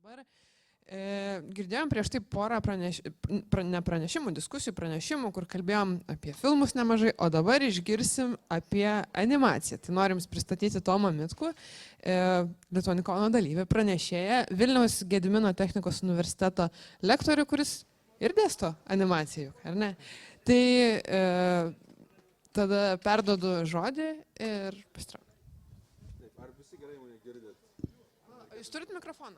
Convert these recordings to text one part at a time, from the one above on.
Dabar girdėjom prieš tai porą nepranešimų, diskusijų pranešimų, kur kalbėjom apie filmus nemažai, o dabar išgirsim apie animaciją. Tai norim pristatyti Tomą Mitkų, Lituanikono dalyvį, pranešėją, Vilniaus Gedimino technikos universiteto lektorių, kuris ir dėsto animacijų, ar ne? Tai tada perduodu žodį ir pasitraukiu. Taip, ar visi gerai mane girdit? Jūs turit mikrofoną?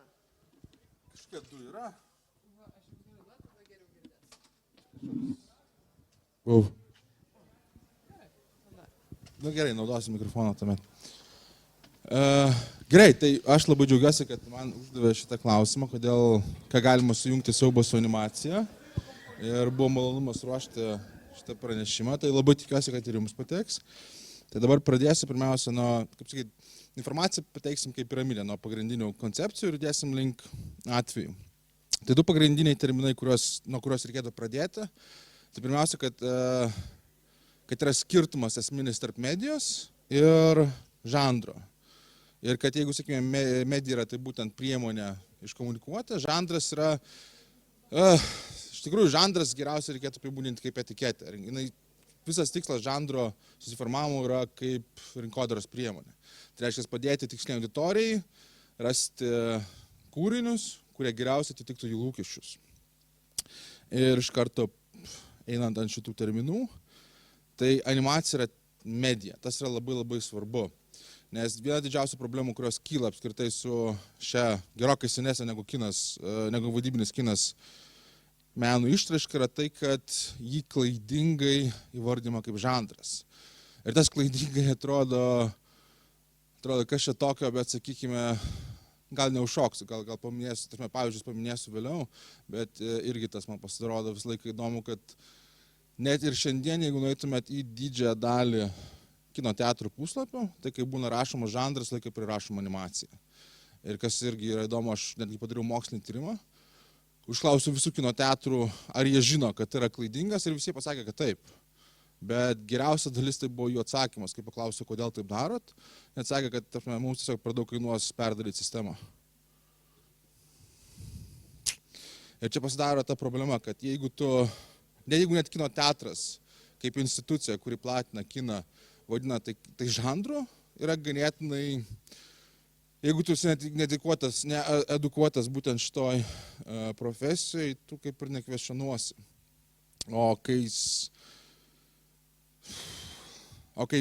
Kažkiek du yra. Aš jums galiu duoti, tada geriau girdės. Nu gerai, naudosiu mikrofoną tuomet. Gerai, tai aš labai džiaugiuosi, kad man uždavė šitą klausimą, ką galima sujungti siaubo su animacija. Ir buvo malonumas ruošti šitą pranešimą, tai labai tikiuosi, kad ir jums pateks. Tai dabar pradėsiu pirmiausia nuo, kaip sakyti, informaciją pateiksim kaip piramidę, nuo pagrindinių koncepcijų ir dėsim link atvejų. Tai du pagrindiniai terminai, nuo kurios reikėtų pradėti. Tai pirmiausia, kad yra skirtumas esminis tarp medijos ir žanro. Ir kad jeigu, sakykime, medija yra tai būtent priemonė iškomunikuoti, žanras yra, iš tikrųjų, žanras geriausiai reikėtų apibūdinti kaip etiketę. Visas tikslas žanro susiformavimo yra kaip rinkodaros priemonė. Tai reiškia padėti tiksliai auditorijai, rasti kūrinius, kurie geriausiai atitiktų jų lūkesčius. Ir iš karto einant ant šitų terminų, tai animacija yra medija. Tas yra labai labai svarbu. Nes viena didžiausių problemų, kurios kyla apskritai su šia gerokai senesnė negu vaidybinis kinas menų išraiška yra tai, kad jį klaidingai įvardima kaip žanras. Ir tas klaidingai atrodo, kas čia tokio, bet sakykime, gal neužšoksiu, gal paminėsiu, pavyzdžius paminėsiu vėliau, bet irgi tas man pasirodo vis laiką įdomu, kad net ir šiandien, jeigu nueitumėt į didžiąją dalį kino teatrų puslapio, tai kai būna rašomas žanras, laikai prirašoma animacija. Ir kas irgi yra įdomu, aš netgi padariau mokslinį tyrimą, užklausiu visų kino teatrų, ar jie žino, kad tai yra klaidingas, ir visi pasakė, kad taip. Bet geriausia dalis tai buvo jų atsakymas, kai paklausiu, kodėl taip darot, net sakė, kad mums tiesiog per daug kainuos perdaryti sistemą. Ir čia pasidaro ta problema, kad jeigu net kino teatras kaip institucija, kuri platina kiną, vadina tai žanru, yra ganėtinai, jeigu tu esi needukuotas būtent šitoj profesijai, tu kaip ir nekvestionuosi. O kai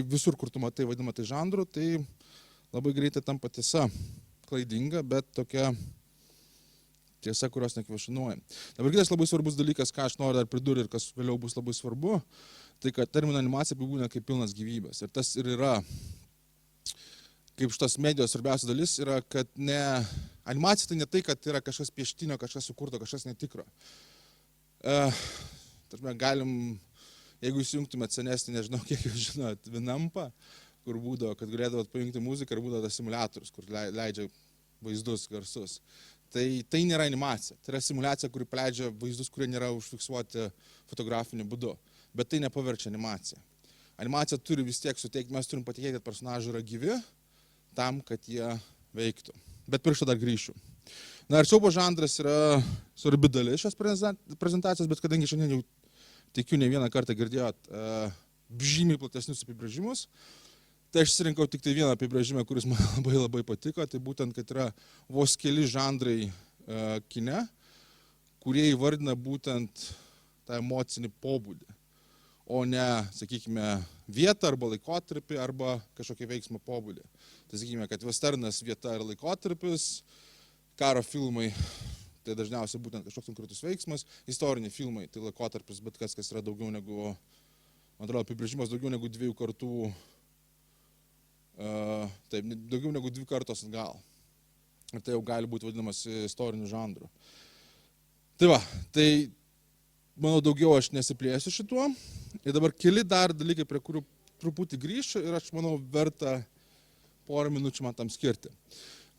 visur, kur tu matai vadinama tai žanru, tai labai greitai tampa tiesa. Klaidinga, bet tokia tiesa, kurios nekvestionuoja. Dabar kitas labai svarbus dalykas, ką aš noriu dar pridurti ir kas vėliau bus labai svarbu, tai kad terminą animacija apibūdina kaip pilnas gyvybės. Ir tas ir yra, kaip šitos medijos svarbiausia dalis, yra, kad animacija tai ne tai, kad yra kažkas pieštinio, kažkas sukurto, kažkas netikro. Galim, jeigu įsijungtumėt senesnį, nežinau, kiek jūs žinot, Vinampą, kur būdavo, kad galėdavot pajungti muziką ir būdavo tas simuliatorius, kur leidžia vaizdus, garsus. Tai nėra animacija. Tai yra simuliacija, kuri paleidžia vaizdus, kurie nėra užfiksuoti fotografiniu būdu. Bet tai nepaverčia animacija. Animacija turi vis tiek suteikti, mes turim patikėti, kad personažai yra gyvi, tam, kad jie veiktų. Bet prie šito dar grįšiu. Na ir siaubo žanras yra svarbi dalis šios prezentacijos, bet kadangi šiandien jau tikiu ne vieną kartą girdėjot žymiai platesnius apibrėžimus, tai aš išsirinkau tik tai vieną apibrėžimą, kuris man labai labai patiko, tai būtent, kad yra vos keli žanrai kine, kurie įvardina būtent tą emocinį pobūdį, o ne, sakykime, vietą arba laikotarpį arba kažkokį veiksmo pobūdį. Tai sakykime, kad westernas vieta ir laikotarpis, karo filmai, tai dažniausiai būtent kažkoks konkretus veiksmas, istoriniai filmai, tai laikotarpis, bet kas yra daugiau negu, man atrodo, apibrėžimas daugiau negu 2 kartų, daugiau negu 2 kartos atgal. Ir tai jau gali būti vadinamas istoriniu žanru. Tai va, tai manau, daugiau aš nesiplėsiu šituo. Ir dabar keli dar dalykai, prie kurių truputį grįšiu ir aš manau, verta porą minučių man tam skirti.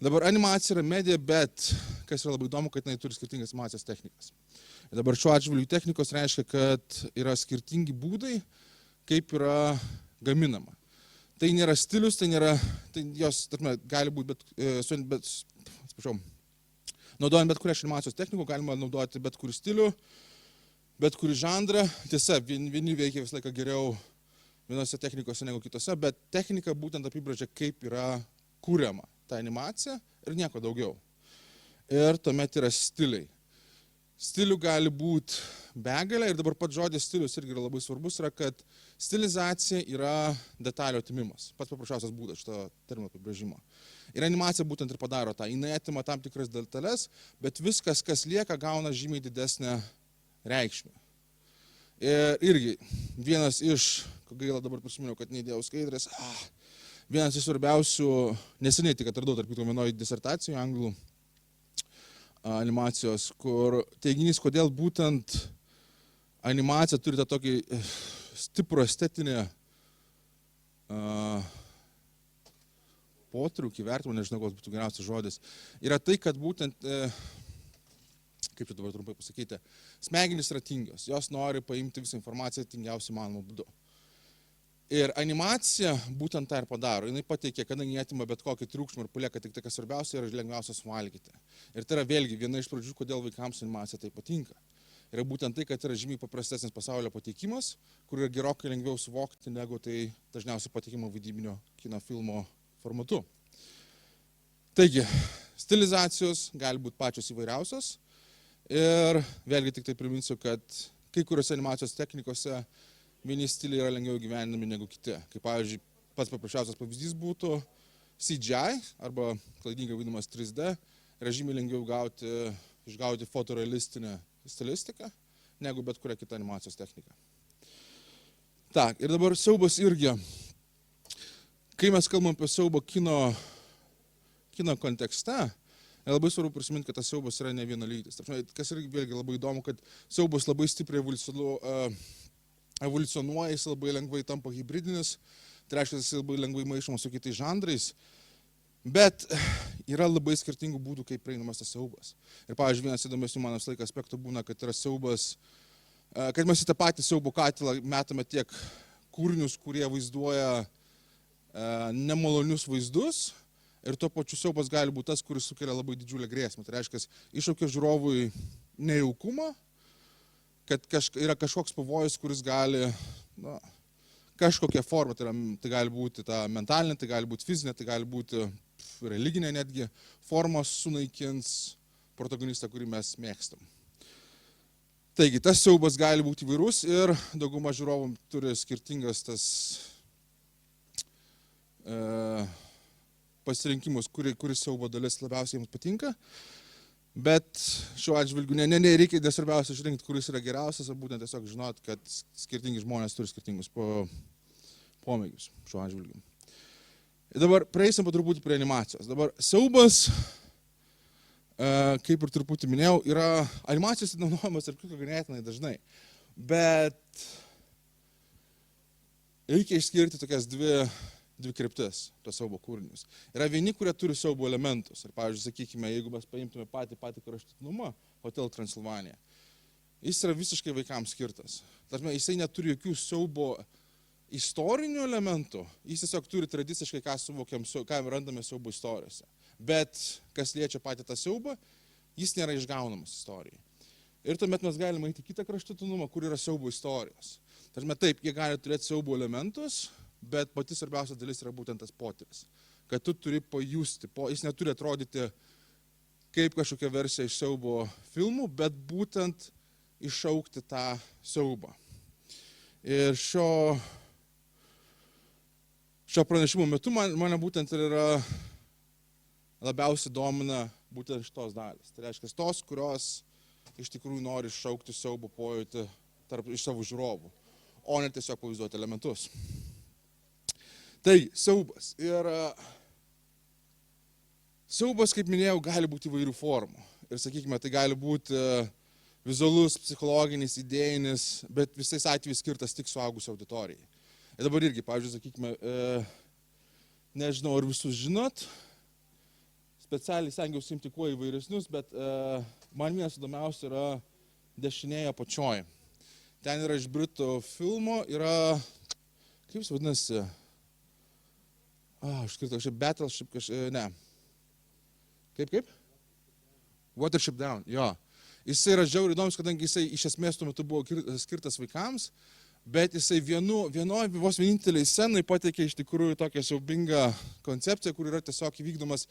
Dabar animacija yra medija, bet kas yra labai įdomu, kad jinai turi skirtingas animacijos technikas. Ir dabar šiuo atžvilgiu technikos reiškia, kad yra skirtingi būdai, kaip yra gaminama. Tai nėra stilius, tai jos gali būti, Naudojant bet kurią animacijos technikų, galima naudoti bet kurį stilių, bet kurį žanrą. Tiesa, vieni veikia visą laiką geriau vienose technikose negu kitose, bet technika būtent apibrėžia, kaip yra kuriama ta animacija ir nieko daugiau. Ir tuomet yra stiliai. Stilių gali būti begalė ir dabar pats žodis stilius irgi yra labai svarbus, yra, kad stilizacija yra detalių atimimas. Pats paprasčiausias būdas šito termino apibrėžimo. Ir animacija būtent ir padaro tą. Jinai atima tam tikras detalės, bet viskas, kas lieka, gauna žymiai didesnę reikšmę. Ir irgi vienas iš, gaila dabar prisiminiau, kad neįdėjau skaidrės, vienas iš svarbiausių, neseniai tik atradau tarp kitų vienoje disertacijoje anglų animacijos, kur teiginys, kodėl būtent animacija turi tą tokį stiprų estetinį potraukį, vertimą, nežinau, koks būtų geriausias žodis, yra tai, kad būtent, kaip čia dabar trumpai pasakyti, smegenys yra tingios, jos nori paimti visą informaciją tingiausiai įmanomu būdu. Ir animacija būtent tą ir padaro. Jinai pateikia, kadangi atima bet kokį triukšmą ir palieka tik tai, kas svarbiausia, yra lengviausia suvalgyti. Ir tai yra vėlgi viena iš pradžių, kodėl vaikams animacija tai patinka. Yra būtent tai, kad yra žymiai paprastesnis pasaulio pateikimas, kur yra gerokai lengviau suvokti, negu tai dažniausiai pateikimo vaidybinio kino filmo formatu. Taigi, stilizacijos gali būti pačios įvairiausios. Ir vėlgi tik tai priminsiu, kad kai kuriuose animacijos technikose vieni stiliai yra lengviau gyvenami negu kiti. Kaip pavyzdžiui, pats paprasčiausias pavyzdys būtų CGI, arba klaidingai vadinamas 3D, yra žymiai lengviau išgauti fotorealistinę stilistiką, negu bet kurią kitą animacijos techniką. Tak, ir dabar siaubas irgi. Kai mes kalbam apie siaubą kino kontekste, labai svarbu prisiminti, kad tas siaubas yra ne vienalytis. Kas irgi vėlgi labai įdomu, kad siaubas labai stipriai evoliucionuoja, jis labai lengvai tampa hybridinis, tai reiškia, jis labai lengvai maišomas su kitais žanrais, bet yra labai skirtingų būdų, kaip prieinamas tas siaubas. Ir pavyzdžiui, vienas įdomesnių mano visą laiką aspektų būna, kad yra siaubas, kad mes į tą patį siaubo katilą metame tiek kūrinius, kurie vaizduoja nemalonius vaizdus, ir tuo pačiu siaubas gali būti tas, kuris sukelia labai didžiulę grėsmę. Tai reiškia, iššaukia žiūrovui nejaukumą, kad yra kažkoks pavojus, kuris gali, kažkokia forma, tai gali būti ta mentalinė, tai gali būti fizinė, tai gali būti religinė netgi, formos sunaikins protagonistą, kurį mes mėgstam. Taigi, tas siaubas gali būti įvairus ir dauguma žiūrovų turi skirtingas tas pasirinkimus, kuris siaubo dalis labiausiai jiems patinka. Bet šiuo atžvilgiu nereikia svarbiausia išrinkti, kuris yra geriausias, o būtent tiesiog žinot, kad skirtingi žmonės turi skirtingus pomėgius šiuo atžvilgiu. Ir dabar prieisim po truputį prie animacijos. Dabar siaubas, kaip ir truputį minėjau, yra animacijos naudojamas ir ganėtinai dažnai. Bet reikia išskirti tokias dvi kryptis, tos siaubo kūrinius. Yra vieni, kurie turi siaubo elementus. Ir pavyzdžiui, sakykime, jeigu mes paimtume patį kraštutinumą, Hotel Transylvanija, jis yra visiškai vaikams skirtas. Tarkime, jisai neturi jokių siaubo istorinių elementų, jis tiesiog turi tradiciškai, ką randame siaubo istorijose. Bet kas liečia patį tą siaubą, jis nėra išgaunamas istorijai. Ir tuomet mes galime eiti kitą kraštutinumą, kur yra siaubo istorijos. Tarkime, taip, jie gali turėti siaubo elementus, bet pati svarbiausia dalis yra būtent tas potyris. Kad tu turi pajusti, jis neturi atrodyti kaip kažkokia versija iš siaubo filmų, bet būtent iššaukti tą siaubą. Ir šio pranešimo metu mane būtent ir yra labiausiai domina būtent šitos dalis. Tai reiškia, tos, kurios iš tikrųjų nori iššaukti siaubo pojūtį iš savo žiūrovų, o ne tiesiog pavaizduoti elementus. Tai siaubas. Ir siaubas, kaip minėjau, gali būti įvairių formų. Ir sakykime, tai gali būti vizualus, psichologinis, idėjinis, bet visais atvejais skirtas tik suaugusių auditorijai. Ir dabar irgi, pavyzdžiui, sakykime, nežinau, ar visus žinot, specialiai stengiausi imti kuo įvairesnius, bet man vienas įdomiausia yra dešinėje apačioje. Ten yra iš britų filmo, yra, kaip jis vadinasi, aš skirtau, Battleship, ne. Kaip? Watership Down, jo. Jisai yra žiauriai įdomus, kadangi jisai iš esmės tuo metu buvo skirtas vaikams, bet jisai vienoje vos vieninteliai scenai pateikė iš tikrųjų tokią siaubingą koncepciją, kur yra tiesiog įvykdomas.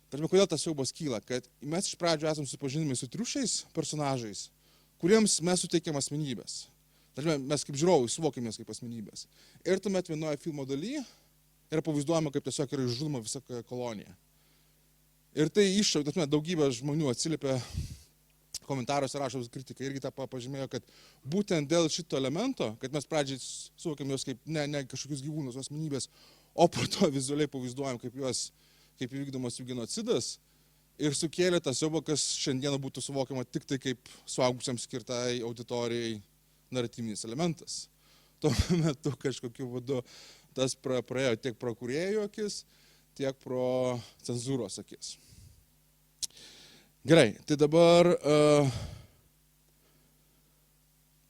Tarkim, kodėl tas siaubas kyla? Kad mes iš pradžių esame supažinimi su triušiais personažais, kuriems mes suteikėm asmenybės. Tarkim, mes kaip žiūrovai suvokėmės kaip asmenybės. Ir tuomet vienoje filmo dalyje yra pavaizduojama, kaip tiesiog yra išžudoma visa kolonija. Ir tai iššaukė, daugybė žmonių atsiliepė komentaruose, rašo kritikai irgi tą pažymėjo, kad būtent dėl šito elemento, kad mes pradžiai suvokėm juos kaip ne kažkokius gyvūnus, asmenybės, o po to vizualiai pavaizduojam, kaip įvykdomas jų genocidas ir sukėlė tą siaubą, kas šiandieną būtų suvokiama tik tai kaip suaugusiems skirtai auditorijai naratyvinis elementas. Tuo metu kažkokiu būdu tas praėjo tiek pro kūrėjų akis, tiek pro cenzūros akis. Gerai, tai dabar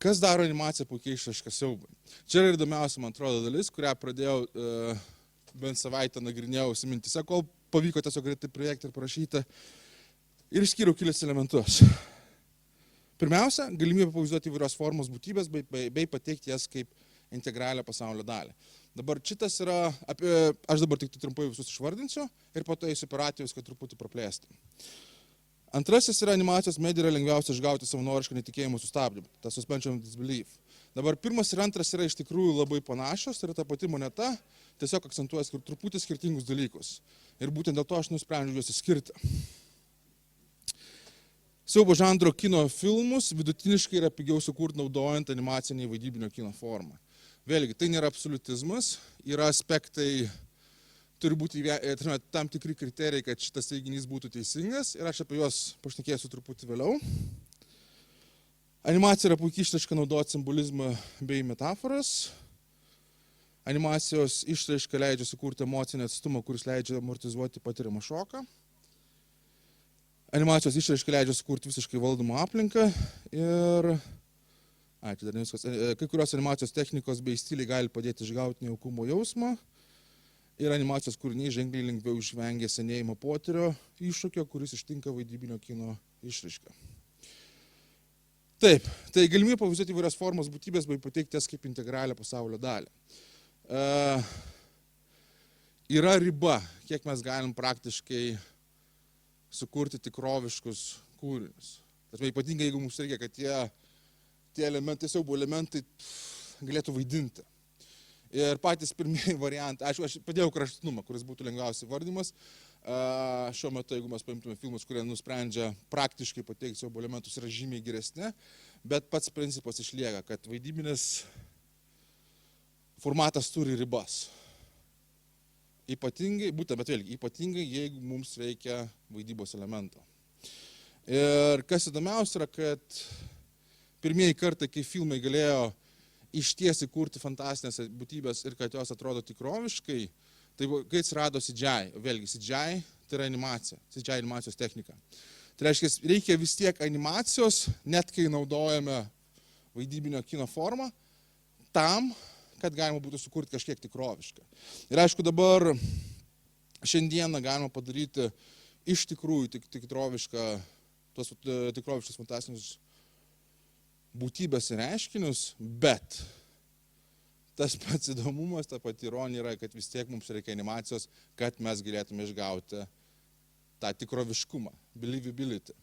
kas daro animaciją puikiai išraišką siaubai? Čia yra įdomiausia, man atrodo, dalis, kurią pradėjau bent savaitę nagrinėjau mintise, kol pavyko tiesiog greitai projektą ir parašyti. Ir išskyriau kelis elementus. Pirmiausia, galimybė pavaizduoti įvairios formos būtybės bei pateikti jas kaip integralią pasaulio dalį. Dabar šitas yra aš dabar tik trumpai visus išvardinsiu ir po to eisiu per atvejus, kad truputį praplėsti. Antrasis yra animacijos medija yra lengviausia išgauti savanorišką netikėjimų sustabdymą, ta suspension of disbelief. Dabar pirmas ir antras yra iš tikrųjų labai panašios, tai yra ta pati moneta, tiesiog akcentuoja truputį skirtingus dalykus. Ir būtent dėl to aš nusprendžiau juos išskirti. Siaubo žanro kino filmus vidutiniškai yra pigiau sukurti naudojant animacinį vaidybinio kino formą. Vėlgi, tai nėra absoliutizmas, yra aspektai, turi būti tam tikri kriterijai, kad šitas teiginys būtų teisingas ir aš apie juos pašnekėsiu truputį vėliau. Animacija yra puikiai išraiška naudoti simbolizmą bei metaforas. Animacijos išraiška leidžia sukurti emocinį atstumą, kuris leidžia amortizuoti patiriamą šoką. Animacijos išraiška leidžia sukurti visiškai valdomą aplinką ir kai kurios animacijos technikos bei stiliai gali padėti išgauti nejaukumo jausmą. Ir animacijos kūriniai ženkliai lengviau išvengia senėjimo potyrio iššūkio, kuris ištinka vaidybinio kino išraišką. Taip, tai galimybė pavaizduoti įvairias formos būtybės bei pateikti jas kaip integralią pasaulio dalį. Yra riba, kiek mes galim praktiškai sukurti tikroviškus kūrinius. Ypatingai, jeigu mums reikia, kad tie elementai, siaubo elementai galėtų vaidinti. Ir patys pirmieji variantai, aš padėjau kraštutinumą, kuris būtų lengviausiai vardymas. Šiuo metu, jeigu mes paimtume filmus, kurie nusprendžia praktiškai pateikti siaubo elementus, yra žymiai geresni, bet pats principas išlieka, kad vaidybinis formatas turi ribas. Ypatingai, jeigu mums reikia vaidybos elemento. Ir kas įdomiausia yra, kad pirmieji kartai, kai filmai galėjo ištiesi kurti fantastinės būtybės ir kad jos atrodo tikroviškai, tai kai atsirado CGI, vėlgi CGI tai yra animacija, CGI animacijos technika. Tai reiškia, reikia vis tiek animacijos, net kai naudojame vaidybinio kino formą, tam, kad galima būtų sukurti kažkiek tikrovišką. Ir aišku, dabar šiandieną galima padaryti iš tikrųjų tos tikroviškus fantastinius būtybės ir reiškinius, bet tas pats įdomumas, ta pati ironija yra, kad vis tiek mums reikia animacijos, kad mes galėtume išgauti tą tikroviškumą, believability.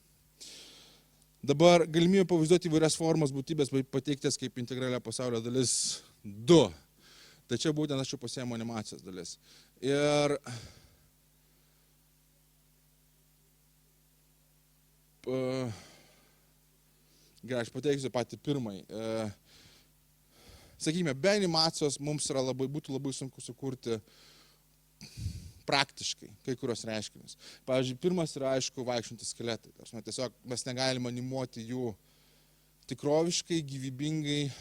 Dabar galimybė pavaizduoti įvairias formas būtybės, pateiktas kaip integralią pasaulio dalis 2. Tai čia būtent aš jau pasiėmu animacijos dalis. Ir gerai, aš pateiksiu patį pirmąjį. Sakykime, be animacijos mums būtų labai sunku sukurti praktiškai kai kurios reiškinius. Pavyzdžiui, pirmas yra, aišku, vaikštantys skeletai. Tiesiog mes negalime animuoti jų tikroviškai, gyvybingai,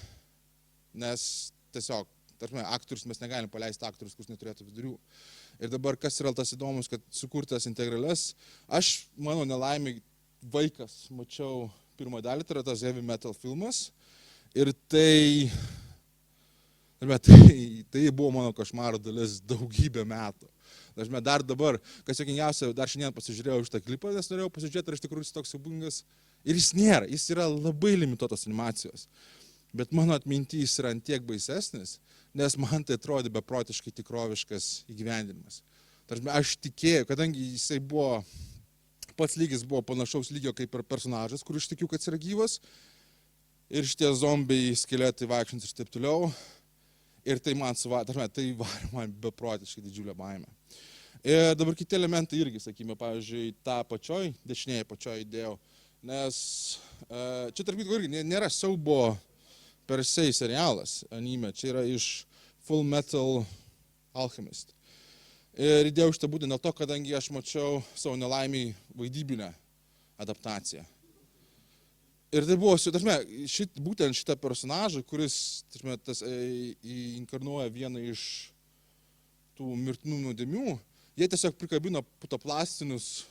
nes tiesiog, aktorius mes negalim paleisti aktorius, kuris neturėtų vidurių. Ir dabar kas yra tas įdomus, kad sukurtas integralias, aš, mano nelaimė, vaikas, mačiau pirmą dalį, tai yra tas heavy metal filmas. Ir tai buvo mano košmaro dalis daugybę metų. Dažnai dar dabar, kas jokingiausia, dar šiandien pasižiūrėjau šitą klipą, nes norėjau pasižiūrėti, ar iš tikrųjų jis toks siaubingas. Ir jis nėra, jis yra labai limituotos animacijos. Bet mano atminty jis yra antiek baisesnis, nes man tai atrodė beprotiškai tikroviškas įgyvendinimas. Dažnai aš tikėjau, kadangi jisai buvo, pats lygis buvo panašaus lygio kaip ir personažas, kur aš tikiu, kad jis yra gyvas. Ir šitie zombiai, skeletai vaikščiantys ir taip toliau. Ir tai man tai varė man beprotiškai didžiulę baimę. Ir dabar kiti elementai irgi, sakykime, pavyzdžiui, tą dešinėje pačioj įdėjau. Nes čia tarp kitko irgi nėra siaubo per se serialas anime, čia yra iš Full Metal Alchemist. Ir įdėjau šitą būtent dėl to, kadangi aš mačiau savo nelaimį vaidybinę adaptaciją. Ir tai buvo, būtent šitą personažą, kuris inkarnuoja vieną iš tų mirtinų nuodėmių, jie tiesiog prikabino putoplastinius,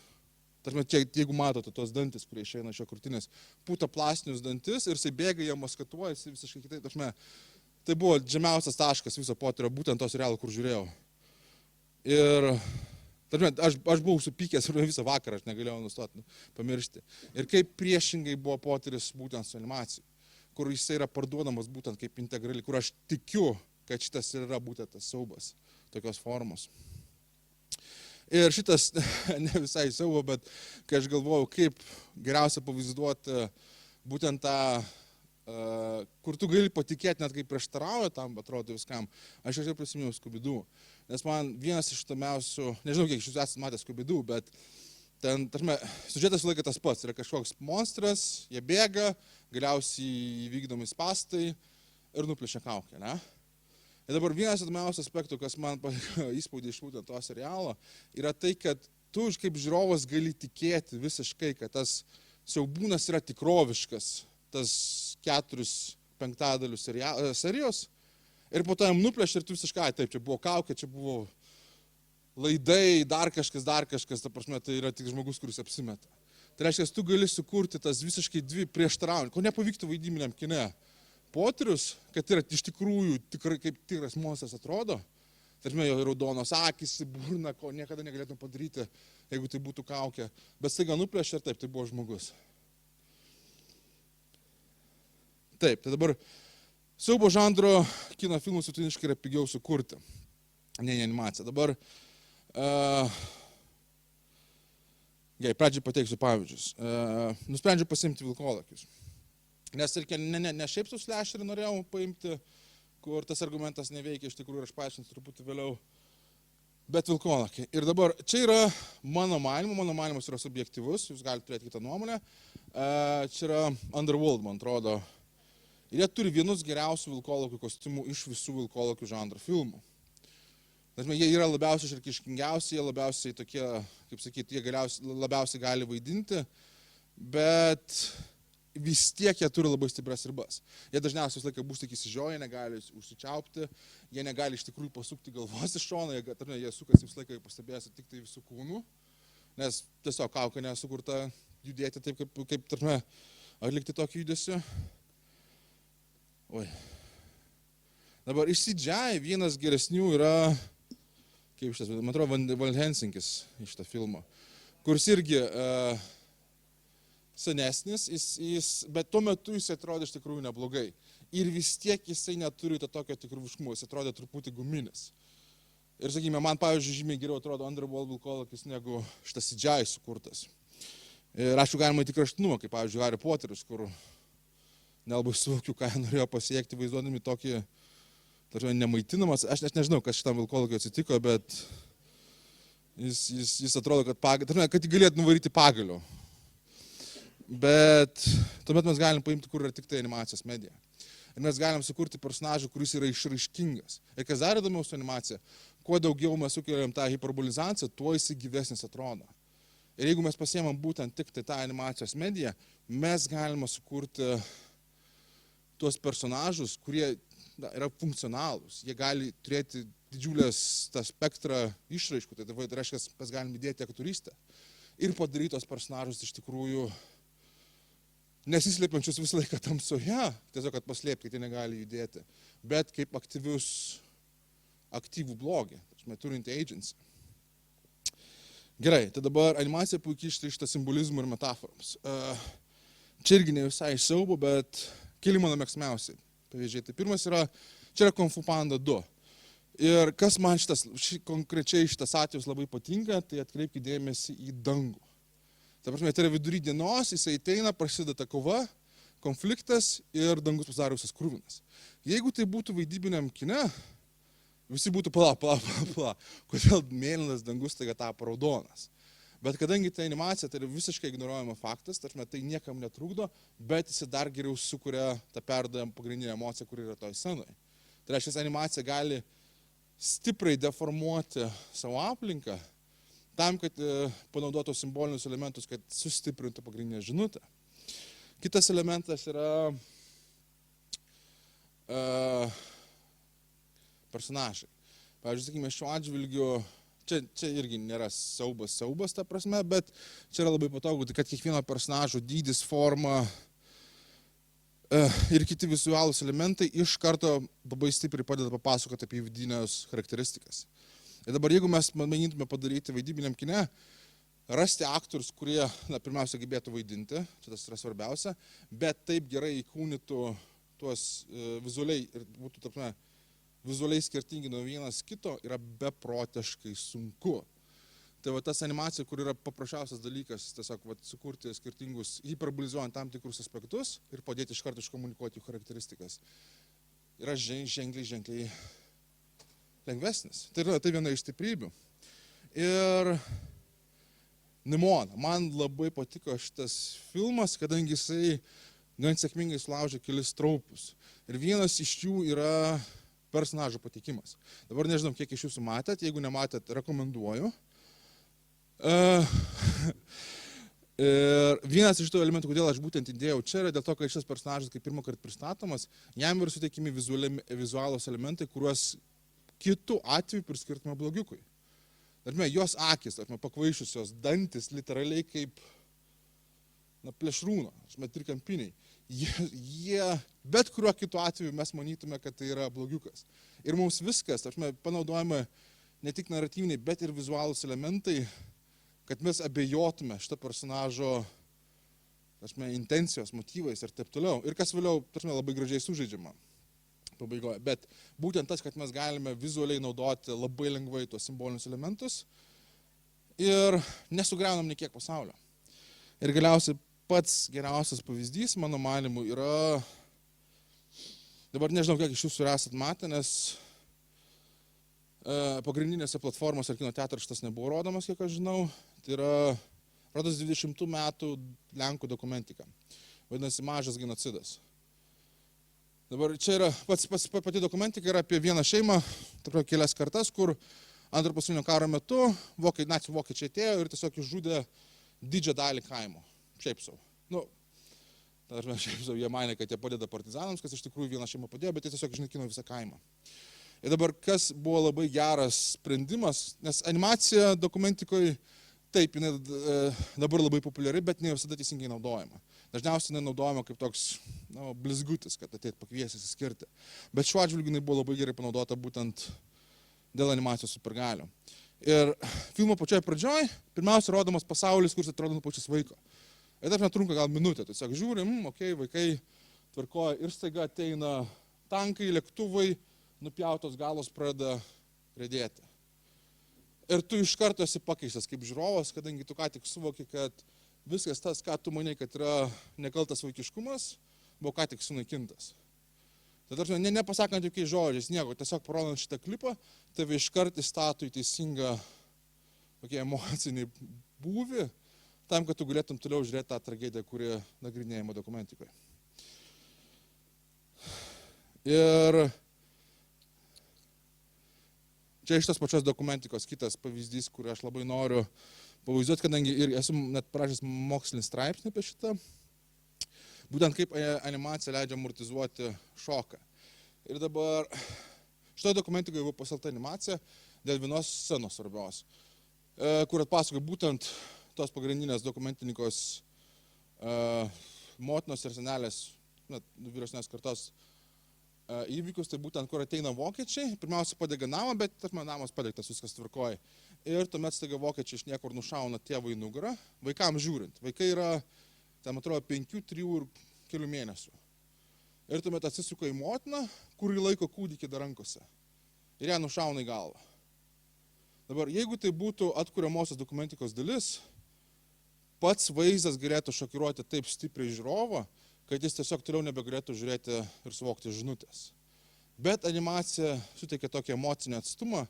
jeigu matote tos dantis, kurie išeina iš jo krūtinės, putoplastinius dantis ir jisai bėga, jie maskatuojasi visiškai kitaip. Tai buvo žemiausias taškas viso Poterio, būtent to serialo, kur žiūrėjau. Ir aš buvau supykęs visą vakarą, aš negalėjau nustoti, pamiršti. Ir kaip priešingai buvo Poteris būtent su animacija, kur jis yra parduodamas būtent kaip integrali, kur aš tikiu, kad šitas yra būtent tas siaubas, tokios formos. Ir šitas ne visai siaubo, bet kai aš galvojau, kaip geriausia pavaizduoti būtent tą, kur tu gali patikėti, net kaip prieštarauja tam, atrodo viskam, aš jau prisiminiau Scooby-Doo. Nes man vienas iš tamiausių, nežinau, kiek iš jūsų esate matę Scooby-Doo, bet ten, siužetas visą laiką tas pats, yra kažkoks monstras, jie bėga, galiausiai įvykdomi spąstai ir nuplėšia kaukę, ne? Ir dabar vienas tamiausių aspektų, kas man įspūdį iš būtent to serialo, yra tai, kad tu kaip žiūrovas gali tikėti visiškai, kad tas siaubūnas yra tikroviškas, tas 4/5 serijos. Ir po to jam nuplėšė ir tu visiškai, taip, čia buvo kaukė, čia buvo laidai, dar kažkas, tai yra tik žmogus, kuris apsimeta. Tai reiškia, tu gali sukurti tas visiškai dvi prieštaraujančias, ko nepavyktų vaidybiniam kine. Poterius, kad yra iš tikrųjų tikrai kaip tikras monstras atrodo, tarkime, jo raudonos akys, burna, ko niekada negalėtum padaryti, jeigu tai būtų kaukė. Bet staiga nuplėšė ir taip, tai buvo žmogus. Taip, tai dabar siaubo žanro kino filmus vidutiniškai yra pigiau sukurti, ne animacija. Dabar, pradžiai pateiksiu pavyzdžius. Nusprendžiau pasiimti Vilkolakius. Nes ne šiaip su slasherį norėjau paimti, kur tas argumentas neveikia, iš tikrųjų, ir aš paaiškinsiu truputį vėliau, bet Vilkolakiai. Ir dabar, čia yra mano manymas yra subjektyvus, jūs galite turėti kitą nuomonę. Čia yra Underworld, man atrodo. Ir jie turi vienus geriausių Vilkolakių kostiumų iš visų Vilkolakių žanro filmų. Jie yra labiausiai šarkiškingiausi, jie labiausiai tokie, kaip sakyti, jie labiausiai gali vaidinti, bet vis tiek jie turi labai stiprias ribas. Jie dažniausiai visą laiką bus tik įsižioję, negali užsičiaupti, jie negali iš tikrųjų pasukti galvos iš šono, jie sukasi visą laiką, pastebėsi, tik tai visų kūnų, nes tiesiog kauka nesukurta judėti taip, kaip atlikti tokį judesių. Oi. Dabar iš CGI vienas geresnių yra, kaip šitas, man atrodo, Van Helsinkis iš šitą filmą, kuris irgi senesnis, bet tuo metu jis atrodė iš tikrųjų neblogai. Ir vis tiek jisai neturi to tokio tikroviškumo, jis atrodė truputį guminis. Ir sakykime, man pavyzdžiui žymiai geriau atrodo Underworld Vilkolakis negu šitas CGI sukurtas. Ir aišku, galima į kraštinumą, kaip pavyzdžiui Harry Poteris, kur nelabai suvokiu, ką norėjo pasiekti, vaizduodami tokį nemaitinamas. Aš nežinau, kas šitam Vilkolakui atsitiko, bet jis atrodo, kad jį galėtų nuvaryti pagaliu. Bet tuomet mes galim paimti, kur yra tik tai animacijos medija. Ir mes galim sukurti personažą, kuris yra išraiškingas. Ir kas dar įdomiau su animacija, kuo daugiau mes sukeliam tą hiperbolizaciją, tuo jis gyvesnis atrodo. Ir jeigu mes pasiemam būtent tik tai tą animacijos mediją, mes galime sukurti tuos personažus, kurie yra funkcionalūs. Jie gali turėti didžiulės tą spektrą išraiškų, tai reiškia, mes galim įdėti aktorystę ir padaryti tos personažus iš tikrųjų nesislepiančius visą laiką tamsoje, tiesiog, kad paslėpti, kad jie negali judėti, bet kaip aktyvų blogį, turintį agency. Gerai, tai dabar animacija puikiai ištraišta simbolizmų ir metaforoms. Čia irgi ne visai iš siaubo, bet keli mano mėgstamiausiai pavyzdžiai. Tai pirmas yra, čia yra Kung Fu Panda 2. Ir kas man konkrečiai šitas atvejis labai patinka, tai atkreipkite dėmesį į dangų. Ta prasme, tai yra vidury dienos, jisai ateina, prasideda kova, konfliktas ir dangus pasidaro visas kruvinas. Jeigu tai būtų vaidybiniam kine, visi būtų pala. Kodėl mėlynas dangus taiga tapo raudonas. Bet kadangi tai animacija, tai yra visiškai ignoruojama faktas, tarsi tai niekam netrukdo, bet jis dar geriau sukuria tą perdavimą pagrindinę emociją, kuri yra toj scenoje. Tai reiškia, animacija gali stipriai deformuoti savo aplinką, tam, kad panaudotų simbolinius elementus, kad sustiprintų pagrindinę žinutę. Kitas elementas yra personažai. Pavyzdžiui, sakykime, šiuo atžvilgiu, čia irgi nėra siaubas ta prasme, bet čia yra labai patogu, kad kiekvieno personažo dydis, forma ir kiti vizualūs elementai iš karto labai stipriai padeda papasakoti apie vidinės charakteristikas. Ir dabar, jeigu mes manytume padaryti vaidybiniam kine, rasti aktorius, kurie, pirmiausia, gebėtų vaidinti, čia tas yra svarbiausia, bet taip gerai įkūnytų tuos vizualiai ir būtų, tarpme, vizualiai skirtingi nuo vienas kito, yra beprotiškai sunku. Tai va tas animacija, kur yra paprasčiausias dalykas, tiesiog sukurti skirtingus, hiperbolizuojant tam tikrus aspektus ir padėti iš karto iškomunikuoti jų charakteristikas, yra ženkliai lengvesnis. Tai yra viena iš stiprybių. Ir Nimona. Man labai patiko šitas filmas, kadangi jisai gan sėkmingai sulaužė kelis traupus. Ir vienas iš jų yra personažo pateikimas. Dabar nežinau, kiek iš jūsų matėt, jeigu nematėt, rekomenduoju. Ir vienas iš tų elementų, kodėl aš būtent įdėjau čia, yra dėl to, kad šis personažas, kai pirmą kartą pristatomas, jam yra suteikimi vizualūs elementai, kuriuos kitų atveju priskirtume blogiukui. Tarkime, jos akis, pakvaišusios, dantis, literaliai kaip plėšrūno, trikampiniai. Jie bet kuriuo kitu atveju mes manytume, kad tai yra blogiukas. Ir mums viskas, panaudojame ne tik naratyviniai, bet ir vizualūs elementai, kad mes abejotume šito personažo intencijos, motyvais ir taip toliau. Ir kas vėliau labai gražiai sužaidžiama pabaigoje. Bet būtent tas, kad mes galime vizualiai naudoti labai lengvai tuos simbolinius elementus ir nesugriaunam nei kiek pasaulio. Ir galiausiai pats geriausias pavyzdys, mano manymu, yra, dabar nežinau, kiek iš jūsų esat matę, nes pagrindinėse platformose ir kino teatro šitas nebuvo rodomas, kiek aš žinau. Tai yra rodos 20 metų Lenkų dokumentika. Vadinasi, Mažas genocidas. Dabar čia yra pati dokumentika yra apie vieną šeimą, kelias kartas, kur Antrojo pasaulinio karo metu nacių vokiečiai atėjo ir tiesiog išžudė didžią dalį kaimo. Šiaip sau. Šiaip sau, jie manė, kad jie padeda partizanams, kas iš tikrųjų vieną šeimą padėjo, bet jie tiesiog išnaikino visą kaimą. Ir dabar kas buvo labai geras sprendimas, nes animacija dokumentikoje, taip, jinai dabar labai populiari, bet ne visada teisingai naudojama. Dažniausiai jinai naudojama kaip toks blizgutis, kad ateit pakviesti įsiskirti. Bet šiuo atžvilgiu jinai buvo labai gerai panaudota būtent dėl animacijos supergalių. Ir filmo pačioje pradžioje, pirmiausia, rodomas pasaulis, kuris atrodo nupačias vaiko. Ir taip netrunka gal minutę, tiesiog žiūrim, okei, vaikai tvarkoja ir staiga ateina tankai, lėktuvai, nupjautos galos pradeda riedėti. Ir tu iš karto esi pakeistas kaip žiūrovas, kadangi tu ką tik suvoki, kad viskas tas, ką tu manai, kad yra nekaltas vaikiškumas, buvo ką tik sunaikintas. Tai tarsi, nepasakant jokiais žodžiais, nieko, tiesiog parodant šitą klipą, tave iš karto įstato į teisingą emocinį būvį, tam, kad tu galėtum toliau žiūrėti tą tragediją, kuri nagrinėjama dokumentikoje. Ir čia iš tos pačios dokumentikos kitas pavyzdys, kurį aš labai noriu pavaizduoti, kadangi ir esu net parašęs mokslinį straipsnį apie šitą, būtent kaip animacija leidžia amortizuoti šoką. Ir dabar šitoje dokumentikoje buvo paskelbta animacija dėl vienos scenos svarbios, kur atpasakoja būtent tos pagrindinės dokumentinikos motinos ir senelės, vyresnės kartos įvykius, tai būtent kur ateina vokiečiai, pirmiausia padega namą, bet tas namas padegtas, viskas tvarkoja. Ir tuomet staiga vokiečiai iš niekur nušauna tėvą į nugarą, vaikams žiūrint. Vaikai yra, tam atrodo, 5, 3 ir kelių mėnesių. Ir tuomet atsisuka į motiną, kurį laiko kūdikį dar rankose. Ir ją nušauna į galvą. Dabar, jeigu tai būtų atkuriamosios dokumentikos dalis, pats vaizdas galėtų šokiruoti taip stipriai žiūrovą, kad jis tiesiog toliau nebegalėtų žiūrėti ir suvokti žinutės. Bet animacija suteikia tokį emocinį atstumą,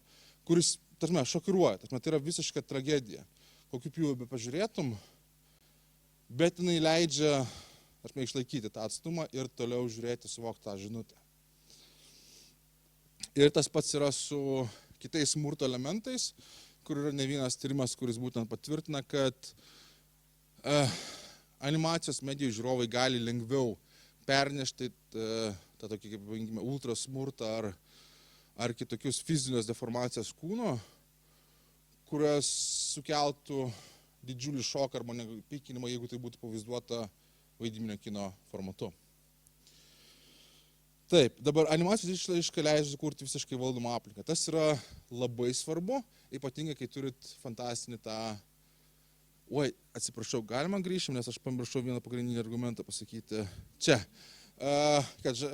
kuris, tarsi, šokiruoja. Tai yra visiška tragedija. Kokiu pjūviu be pažiūrėtum, bet jinai leidžia išlaikyti tą atstumą ir toliau žiūrėti, suvokti tą žinutę. Ir tas pats yra su kitais smurto elementais, kur yra ne vienas tyrimas, kuris būtent patvirtina, kad animacijos medijų žiūrovai gali lengviau pernešti tą tokį, kaip vadinkime, ultrasmurtą ar kitokius fizinės deformacijas kūno, kurios sukeltų didžiulį šoką arba pykinimą, jeigu tai būtų pavaizduota vaidybinio kino formatu. Taip, dabar animacijos išraiška leidžia sukurti visiškai valdomą aplinką. Tas yra labai svarbu, ypatingai, kai turit fantastinį tą... Oi, atsiprašau, galima grįžti, nes aš pamiršau vieną pagrindinį argumentą pasakyti čia.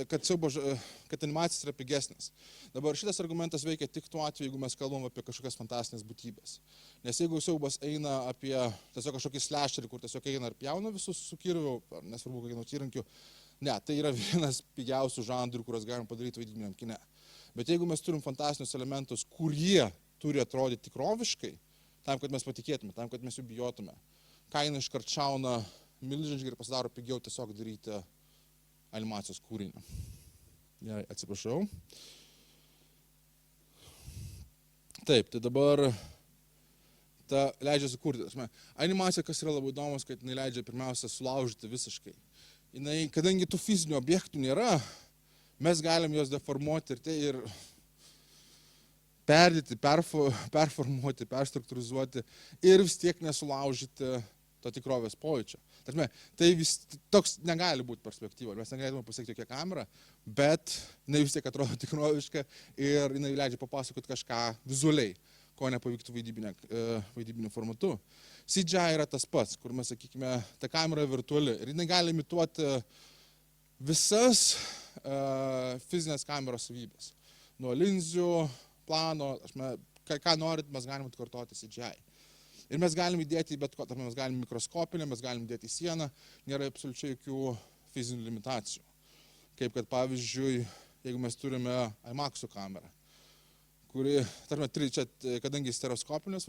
Kad animacijos yra pigesnės. Dabar šitas argumentas veikia tik tuo atveju, jeigu mes kalbam apie kažkokias fantastinės būtybės. Nes jeigu siaubas eina apie tiesiog kažkokį slasherį, kur tiesiog eina ir pjauna visus su kirviu, ar nesvarbu kokiu nors įrankiu, ne, tai yra vienas pigiausių žanrų, kuriuos galim padaryti vaidybiniam kine. Bet jeigu mes turim fantastinius elementus, kurie turi atrodyti tikroviškai, tam, kad mes patikėtume, tam, kad mes jų bijotume, kaina iškart šauna milžiniškai ir pasidaro pigiau tiesiog daryti animacijos kūrinį. Gerai, atsiprašau. Taip, tai dabar ta leidžia sukurti. Animacija, kas yra labai įdomus, kad jinai leidžia pirmiausia sulaužyti visiškai. Kadangi tų fizinių objektų nėra, mes galim juos deformuoti ir perdėti, performuoti, perstruktūrizuoti ir vis tiek nesulaužyti to tikrovės pojūčio. Tai toks negali būti perspektyva, mes negalėtume pasiekti jokią kamerą, bet jinai vis tiek atrodo tikroviška ir jinai leidžia papasakoti kažką vizualiai, ko nepavyktų vaidybiniu formatu. CGI yra tas pats, kur mes, sakykime, ta kamera virtuali ir jinai gali imituoti visas fizinės kameros savybės. Nuo linzių, plano, ką norit, mes galim atkartoti CGI. Ir mes galim įdėti į bet ko, mes galim mikroskopinę, mes galim įdėti į sieną, nėra absoliučiai jokių fizinių limitacijų. Kaip kad pavyzdžiui, jeigu mes turime IMAX kamerą, kuri, kadangi stereoskopinės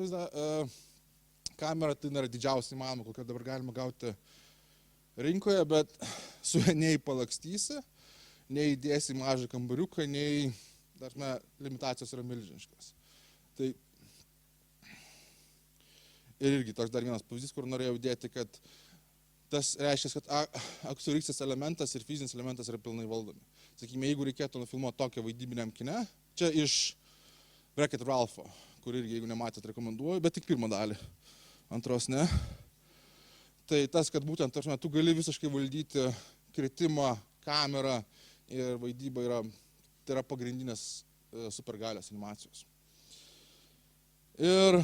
kamera, tai nėra didžiausia įmanoma, kokią dabar galima gauti rinkoje, bet su ja nei palakstysi, nei įdėsi į mažą kambariuką, nei, limitacijos yra milžiniškas. Tai ir irgi toks dar vienas pavyzdys, kur norėjau dėti, kad tas reiškia, kad aktorystės elementas ir fizinis elementas yra pilnai valdomi. Sakykime, jeigu reikėtų nufilmuoti tokią vaidybiniam kine, čia iš Wreck-It Ralpho, kur irgi, jeigu nematėt, rekomenduoju, bet tik pirmą dalį, antros ne. Tai tas, kad būtent, tu gali visiškai valdyti kritimą, kamerą ir vaidybą tai yra pagrindinės supergalios animacijos. Ir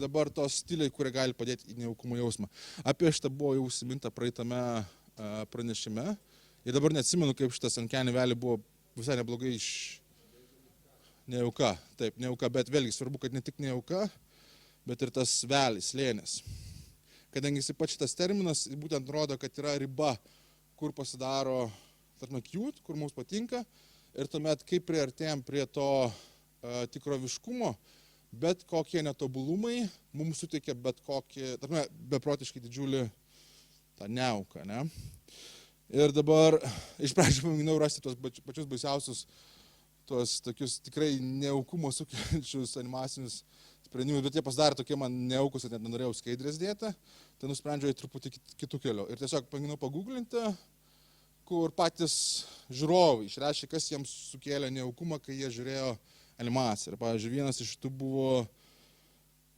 dabar tos stiliai, kurie gali padėti į nejaukumo jausmą. Apie šitą buvo jau užsiminta praeitame pranešime. Ir dabar neatsimenu, kaip šitas Uncanny Valley buvo visai neblogai iš nejauka. Taip, nejauka, bet vėlgi svarbu, kad ne tik nejauka, bet ir tas valley, slėnis. Kadangi jis pats šitas terminas būtent rodo, kad yra riba, kur pasidaro cute, kur mums patinka. Ir tuomet, kaip priartėjom prie to tikroviškumo, bet kokie netobulumai mums suteikia bet kokį, beprotiškai didžiulį tą nejauką, ne? Ir dabar iš pradžių pamėginau rasti tuos pačius baisiausius, tuos tokius tikrai nejaukumo sukeliančius animacinius sprendimus, bet jie pasidarė tokie man nejaukus, net nenorėjau skaidrės dėti, tai nusprendžiau truputį kitų kelių. Ir tiesiog pamėginau paguglinti, kur patys žiūrovai išreiškė, kas jiems sukėlė nejaukumą, kai jie žiūrėjo animaciją. Ir, pavyzdžiui, vienas iš tų buvo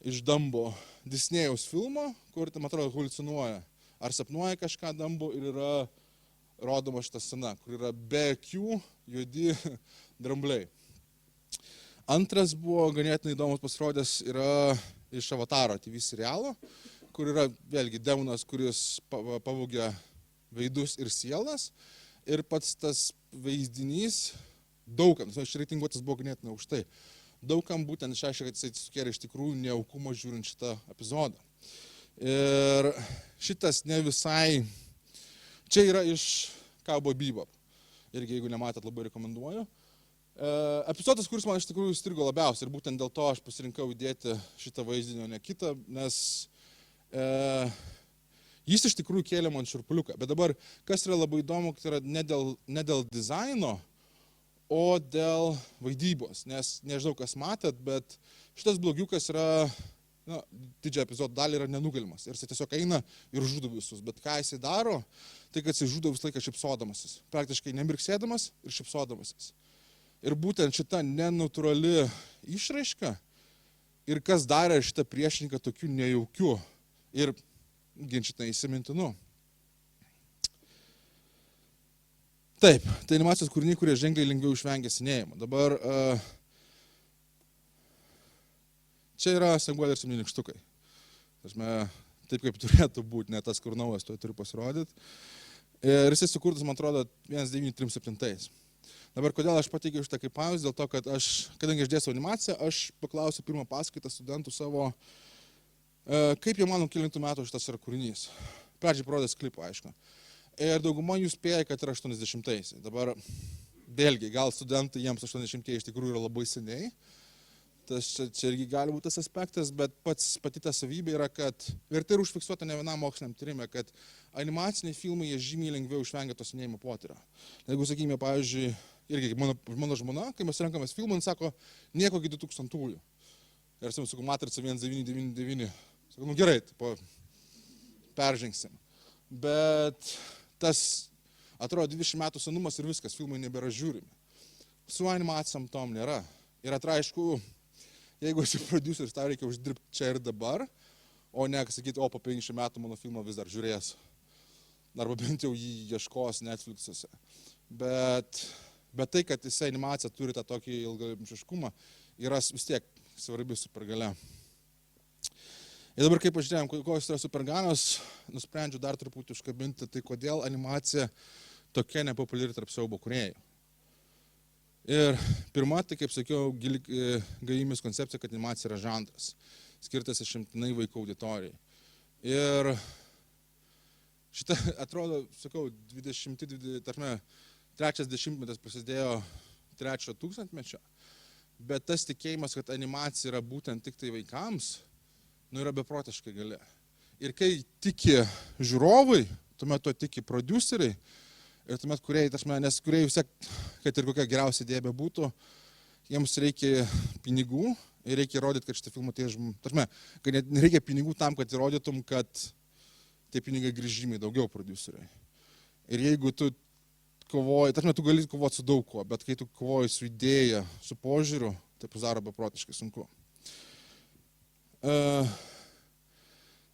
iš Dumbo Disnėjaus filmo, kur, man atrodo, haliucinuoja. Ar sapnuoja kažką Dumbo ir yra rodoma šita scena, kur yra be akių juodi drambliai. Antras buvo ganėtinai įdomus pasirodęs yra iš Avataro TV serialo, kur yra vėlgi demonas, kuris pavogė veidus ir sielas. Ir pats tas vaizdinys daugam, išreitinguotas buvo ganėtinai aukštai. Daugam būtent išaiškė, kad jisai sukėlė iš tikrųjų nejaukumą žiūrint šitą epizodą. Ir šitas ne visai, čia yra iš Cowboy Bebop. Irgi jeigu nematėt, labai rekomenduoju. Epizodas, kuris man iš tikrųjų įstrigo labiausiai ir būtent dėl to aš pasirinkau įdėti šitą vaizdinį, o ne kitą, nes jis iš tikrųjų kėlė man šiurpuliuką. Bet dabar, kas yra labai įdomu, tai yra ne dėl dizaino, o dėl vaidybos. Nes nežinau, kas matėt, bet šitas blogiukas yra, didžiąją epizodą dalį yra nenugalimas. Ir jis tiesiog eina ir žudo visus. Bet ką jisai daro, tai kad jisai žudo visą laiką šipsodamasis. Praktiškai nemirksėdamas ir šipsodamasis. Ir būtent šita nenatūrali išraiška ir kas darė šitą priešininką tokiu nejaukiu ir ginčytinai įsimintinu. Taip, tai animacijos kūriniai, kurie ženkliai lengviau išvengia senėjimo. Dabar čia yra Senguolė ir 7 nykštukai. Taip kaip turėtų būti, ne tas, kur naujas to turi pasirodyti. Ir jisai sukurtas, man atrodo, 1937. Dabar kodėl aš pateikiau šitą kaip pavyzdį, dėl to, kad kadangi aš dėsiu animaciją, aš paklausiu pirmą paskaitą studentų savo, kaip jie mano kelintų metų šitas yra kūrinys. Pradžiai parodęs klipą, aišku. Ir dauguma jų spėja, kad yra 80-aisiai. Dabar, vėlgi, gal studentai jiems 80-ieji iš tikrųjų yra labai seniai. Čia irgi gali būti tas aspektas, bet pati ta savybė yra, kad, ir tai yra užfiksuota ne vienam moksliniam tyrimui, kad animaciniai filmai jie žymiai lengviau išvengia to senėjimo potyrio. Jeigu, sakykime, pavyzdžiui, irgi mano žmona, kai mes renkamės filmą, sako, nieko iki 2000-ųjų. Ir aš sakau, Matrica 1999. Sakau, gerai, peržengsim. Bet tas, atrodo, 20 metų senumas ir viskas, filmai nebėra žiūrimi. Su animacijom tom nėra. Ir atraišku, jeigu esi produceris, tau reikia uždirbti čia ir dabar, o ne sakyti, po 50 metų mano filmą vis dar žiūrės. Arba bent jau jį ieškos Netflix'uose. Bet tai, kad jisai animacija turi tą tokį ilgaamžiškumą, yra vis tiek svarbi supergalia. Ir dabar, kaip pažiūrėjom, kokios yra supergalios, nusprendžiu dar truputį užkabinti, tai kodėl animacija tokia nepopuliari tarp siaubo kūrėjų. Ir pirma, tai kaip sakiau, gaimis koncepcija, kad animacija yra žanras, skirtas išimtinai vaikų auditorijai. Ir šitą, atrodo, sakau, 3 dešimtmetis prasidėjo 3 tūkstantmečio, bet tas tikėjimas, kad animacija yra būtent tik tai vaikams, yra beprotiškai gali. Ir kai tiki žiūrovai, tuomet to tiki produceriai, ir tuomet kūrėjai, nes kūrėjai vis tiek, kad ir kokia geriausia idėja bebūtų, jiems reikia pinigų ir reikia įrodyti, kad šitą filmą kad nereikia pinigų tam, kad įrodytum, kad tie pinigai grįžimai daugiau produceriai. Ir jeigu tu kovoji, tu gali kovoti su daug kuo, bet kai tu kovoji su idėja, su požiūriu, tai pasidaro beprotiškai sunku.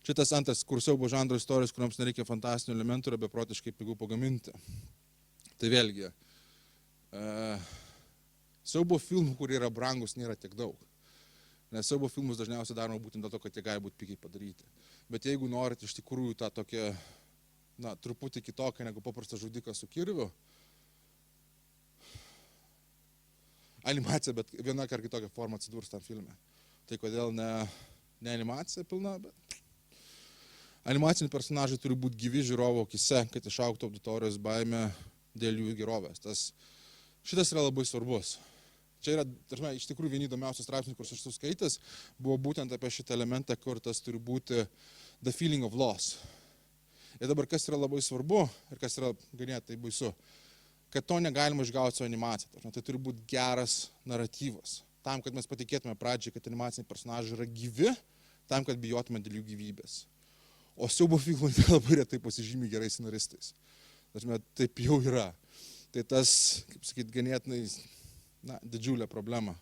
Šitas antras, kur siaubo žanro istorijos, kuriams nereikia fantastinių elementų, yra beprotiškai pigų pagaminti. Tai vėlgi, siaubo filmų, kurie yra brangus, nėra tiek daug. Nes siaubo filmus dažniausiai daroma būtent dėl to, kad jie gali būti pigiai padaryti. Bet jeigu norit iš tikrųjų tą tokią, truputį kitokią negu paprastas žudikas su kirviu, animacija, bet viena ar kitokia forma atsidurs tam filme. Tai kodėl ne animacija pilna, bet animaciniai personažai turi būti gyvi žiūrovo akise, kad išaugtų auditorijos baimė dėl jų gerovės. Šitas yra labai svarbus. Čia yra, iš tikrųjų, vieni įdomiausių straipsnių, kur aš esu skaitęs, buvo būtent apie šitą elementą, kur tas turi būti the feeling of loss. Ir dabar kas yra labai svarbu ir kas yra ganėtinai baisu, kad to negalima išgauti su animacija. Tai turi būti geras naratyvas. Tam, kad mes patikėtume pradžiai, kad animaciniai personažai yra gyvi, tam, kad bijotume dėl jų gyvybės. O siaubo filmai labai retai pasižymi gerais scenaristais. Taip jau yra. Tai tas, kaip sakyti, ganėtinai didžiulė problema.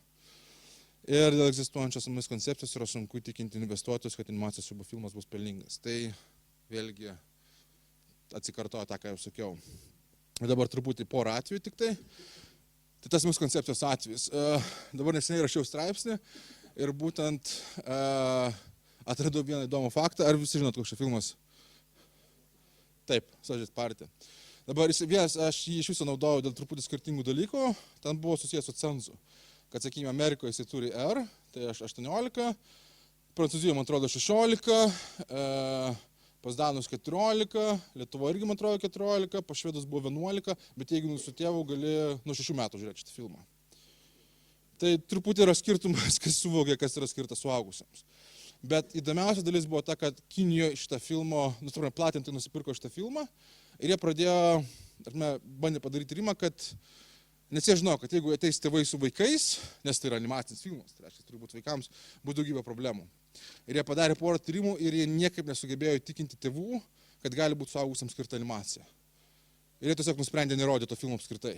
Ir dėl egzistuojančios mumis koncepcijos yra sunku įtikinti investuotojus, kad animacijos siaubo filmas bus pelningas. Tai vėlgi atsikartoja tą, ką jau sakiau. Ir dabar truputį porą atvejų tik tai. Tai tas mūsų koncepcijos atvejis. Dabar neseniai rašiau straipsnį ir būtent atradau vieną įdomų faktą. Ar visi žinot, koks čia filmas? Taip, Sausage Party. Dabar aš jį iš viso naudojau dėl truputį skirtingų dalykų. Ten buvo susijęs su cenzu. Kad, sakykime, Amerikoje jisai turi R, tai aš 18, Prancūzijoje, man atrodo, 16, pas Danus 14, Lietuvoje irgi, man atrodo, 14, pas Švedus buvo 11, bet jeigu su tėvu gali nuo 6 metų žiūrėti šitą filmą. Tai truputį yra skirtumas, kas suvokia, kas yra skirtas suaugusiems. Bet įdomiausia dalis buvo ta, kad Kinijoje šitą filmo, platintai nusipirko šitą filmą ir jie pradėjo, bandė padaryti tyrimą, kad nes jie žino, kad jeigu ateis tėvai su vaikais, nes tai yra animacinis filmas, tai reiškia, turbūt vaikams bus daugybė problemų. Ir jie padarė porą tyrimų ir jie niekaip nesugebėjo įtikinti tėvų, kad gali būti suaugusiams skirta animacija. Ir jie tiesiog nusprendė nerodyti to filmo apskritai.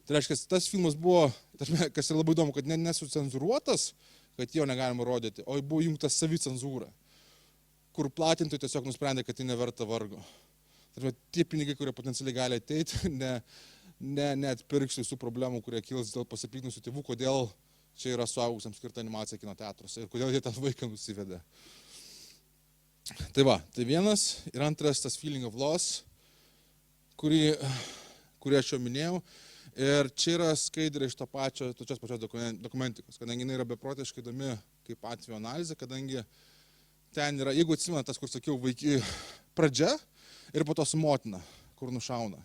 Tai reiškia, tas filmas buvo, kas yra labai įdomu, kad nesucenzuruotas, kad jo negalima rodyti, o buvo jungtas savicenzūra, kur platintojai tiesiog nusprendė, kad tai neverta vargo. Tai tie pinigai, kurie potencialiai gali ateiti, neatpirks visų problemų, kurie kils dėl pasipiktinusių tėvų, kodėl čia yra suaugusiams skirta animacija kino teatruose ir kodėl jie tą vaiką nusivedė. Tai va, tai vienas ir antras tas feeling of loss, kurį aš jau minėjau. Ir čia yra skaidrė iš točios pačios dokumentikos, kadangi jinai yra beprotiškai įdomi kaip atvejo analizė, kadangi ten yra, jeigu atsimena tas, kur sakiau, pradžia ir po to su motina, kur nušauna.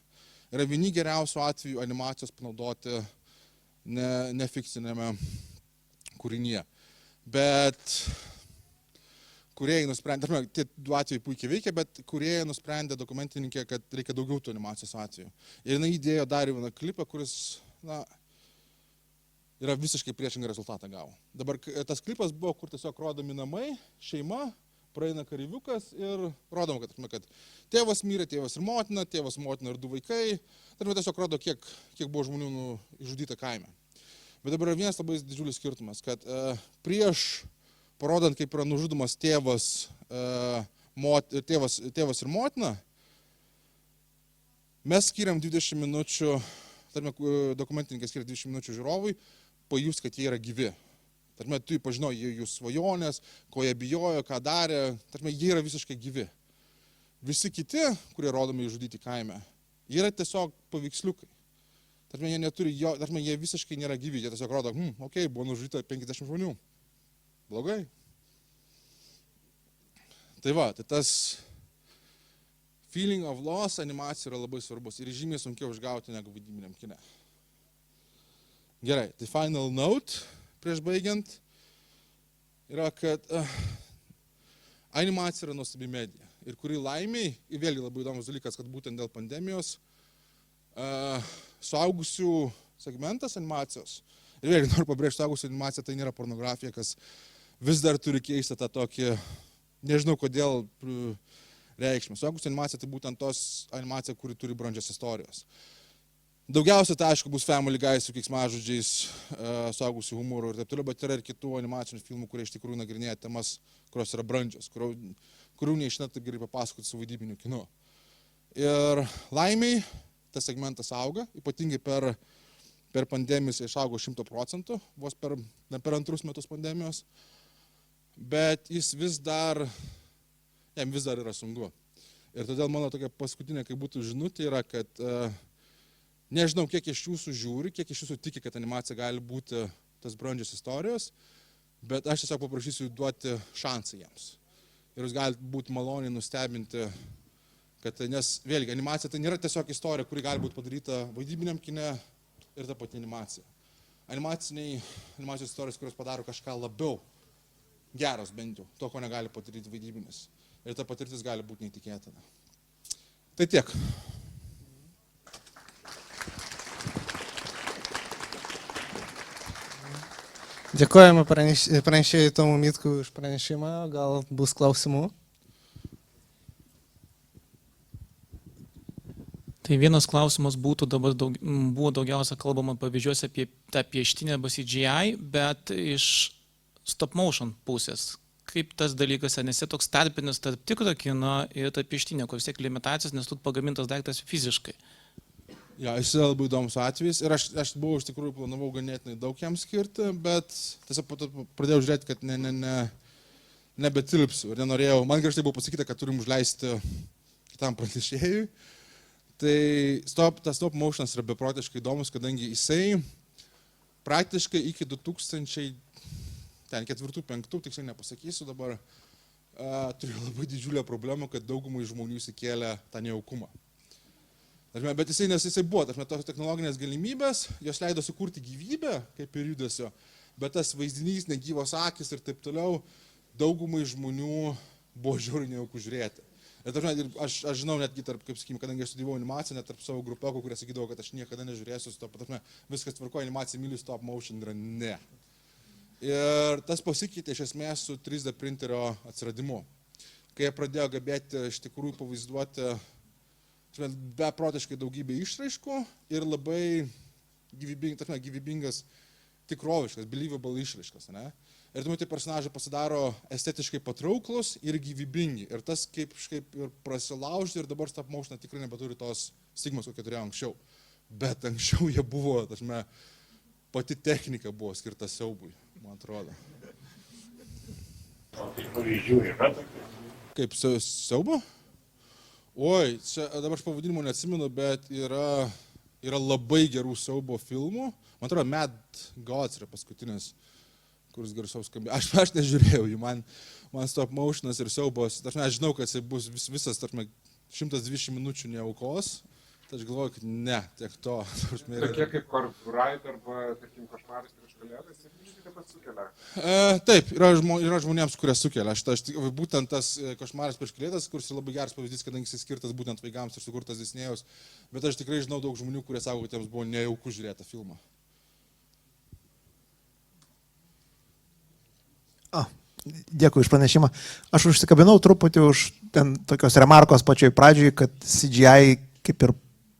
Yra vieni geriausių atvejų animacijos panaudoti nefikcinėme kūrinyje. Bet kūrėjai nusprendė, tie du atvejai puikiai veikia, bet kūrėjai nusprendė dokumentininkė, kad reikia daugiau tų animacijos atvejų. Ir jinai įdėjo dar vieną klipą, kuris yra visiškai priešingą rezultatą gavo. Dabar tas klipas buvo, kur tiesiog rodomi namai, šeima, praeina kareiviukas ir rodom, kad tėvas mirė, tėvas ir motina ir 2 vaikai. Tai tiesiog rodo, kiek buvo žmonių išžudyta kaime. Bet dabar yra vienas labai didžiulis skirtumas, kad prieš parodant, kaip yra nužudomas tėvas ir motina, mes skiriam 20 minučių, dokumentininkai skiria 20 minučių žiūrovui, pajus, kad jie yra gyvi. Tu pažinoji jų svajonės, ko jie bijojo, ką darė, jie yra visiškai gyvi. Visi kiti, kurie rodomi išžudyti kaime, jie yra tiesiog paveiksliukai. Jie visiškai nėra gyvi, jie tiesiog rodo, okei, buvo nužudyta 50 žmonių. Blogai. Tai va, tai tas feeling of loss animacija yra labai svarbus ir žymiai sunkiau išgauti negu vaidybiniam kine. Gerai, tai final note prieš baigiant yra, kad animacija yra nuostabi medija ir kuri laimiai, ir vėlgi labai įdomus dalykas, kad būtent dėl pandemijos suaugusių segmentas animacijos, ir vėlgi noriu pabrėžti, suaugusių animacija tai nėra pornografija, kas vis dar turi keistą tą tokį, nežinau kodėl, reikšmę. Suaugusių animacija tai būtent tos animacija, kuri turi brandžias istorijos. Daugiausia tai aišku bus Family Guy su keiksmažodžiais, suaugusių humorų ir taip toliau, bet yra ir kitų animacinių filmų, kurie iš tikrųjų nagrinėja temas, kurios yra brandžios, kurių neišina taip gerai papasakoti su vaidybiniu kinu. Ir laimiai tas segmentas auga, ypatingai per pandemiją išaugo 100%, vos per 2 metus pandemijos, bet jis jam vis dar yra sunku. Ir todėl mano tokia paskutinė, kai būtų žinutė, yra, kad nežinau, kiek iš jūsų žiūri, kiek iš jūsų tiki, kad animacija gali būti tas brandžios istorijos, bet aš tiesiog paprašysiu duoti šansą jiems. Ir jūs galite būti maloniai nustebinti, kad, nes vėlgi animacija tai nėra tiesiog istorija, kuri gali būti padaryta vaidybiniam kine ir ta pati animacija. Animacijos istorijos, kurios padaro kažką labiau geros bent jau, to, ko negali padaryti vaidybinis. Ir ta patirtis gali būti neįtikėtina. Tai tiek. Dėkojame pranešėjui Tomui Mitkui už pranešimą, gal bus klausimų. Tai vienas klausimas būtų, dabar buvo daugiausia kalbama pavyzdžiuose apie tą pieštinę arba CGI, bet iš stop motion pusės. Kaip tas dalykas, nes jie toks tarpinis tarp tikro kino ir tarp pieštinio, kur vis tiek limitacijos, nes tu pagamintas daiktas fiziškai. Ja, jis yra labai įdomus atvejis ir aš buvau iš tikrųjų planavau ganėtinai daug jam skirti, bet tiesiog pradėjau žiūrėti, kad nebetilpsiu ir nenorėjau. Man griežtai buvo pasakyta, kad turim užleisti kitam pranešėjui. Tai tas stop motionas yra beprotiškai įdomus, kadangi jisai praktiškai iki 2004-2005, tiksliai nepasakysiu dabar, turėjo labai didžiulę problemą, kad daugumai žmonių įsikėlė tą nejaukumą. Bet jisai buvo, tos technologinės galimybės, jos leido sukurti gyvybę, kaip ir judesio, bet tas vaizdinys, negyvos akis ir taip toliau, daugumai žmonių buvo žiauriai nejauku žiūrėti. Ir aš žinau netgi tarp, kaip sakykime, kadangi aš studijavau animaciją, net tarp savo grupiokų, kurie sakydavo, kad aš niekada nežiūrėsiu su to, viskas tvarkoja, animacija myliu, stop motion yra ne. Ir tas pasikeitė iš esmės su 3D printerio atsiradimu. Kai jie pradėjo gabėti iš tikrųjų pavaizduoti beprotiškai daugybė išraiškų ir labai gyvybingas, tikroviškas, believable išraiškas. Ne? Ir tuomet tie personažai pasidaro estetiškai patrauklus ir gyvybingi. Ir tas kaip ir prasilaužti ir dabar stop motion tikrai nebeturi tos stigmos, kokią turėjo anksčiau. Bet anksčiau jie buvo, pati technika buvo skirta siaubui, man atrodo. O tai pavyzdžių yra tokių? Kaip siaubo? Oi, čia dabar aš pavadinimo neatsimenu, bet yra labai gerų siaubo filmų. Man atrodo, Mad Gods yra paskutinis, kuris garsiau skambėjo. Aš nežiūrėjau jį, man stop motionas ir siaubos. Aš žinau, kad jis bus visas 120 minučių neaukos. Tai aš galvoju, kad ne, tiek to. Tokie kaip Corporate arba, tarkim, Košmaras prieš kalėdas, ir lygiai taip pat sukelia. Taip, yra žmonėms, kurie sukelia. Būtent tas Košmaras prieš kalėdas, kuris labai geras pavyzdys, kadangi jis skirtas būtent vaikams ir sukurtas Disnėjaus. Bet aš tikrai žinau daug žmonių, kurie sako, kad jiems buvo nejauku žiūrėti filmą. Dėkui už pranešimą. Aš užsikabinau truputį už ten tokios remarkos pačioj pradžioj, kad CGI kaip ir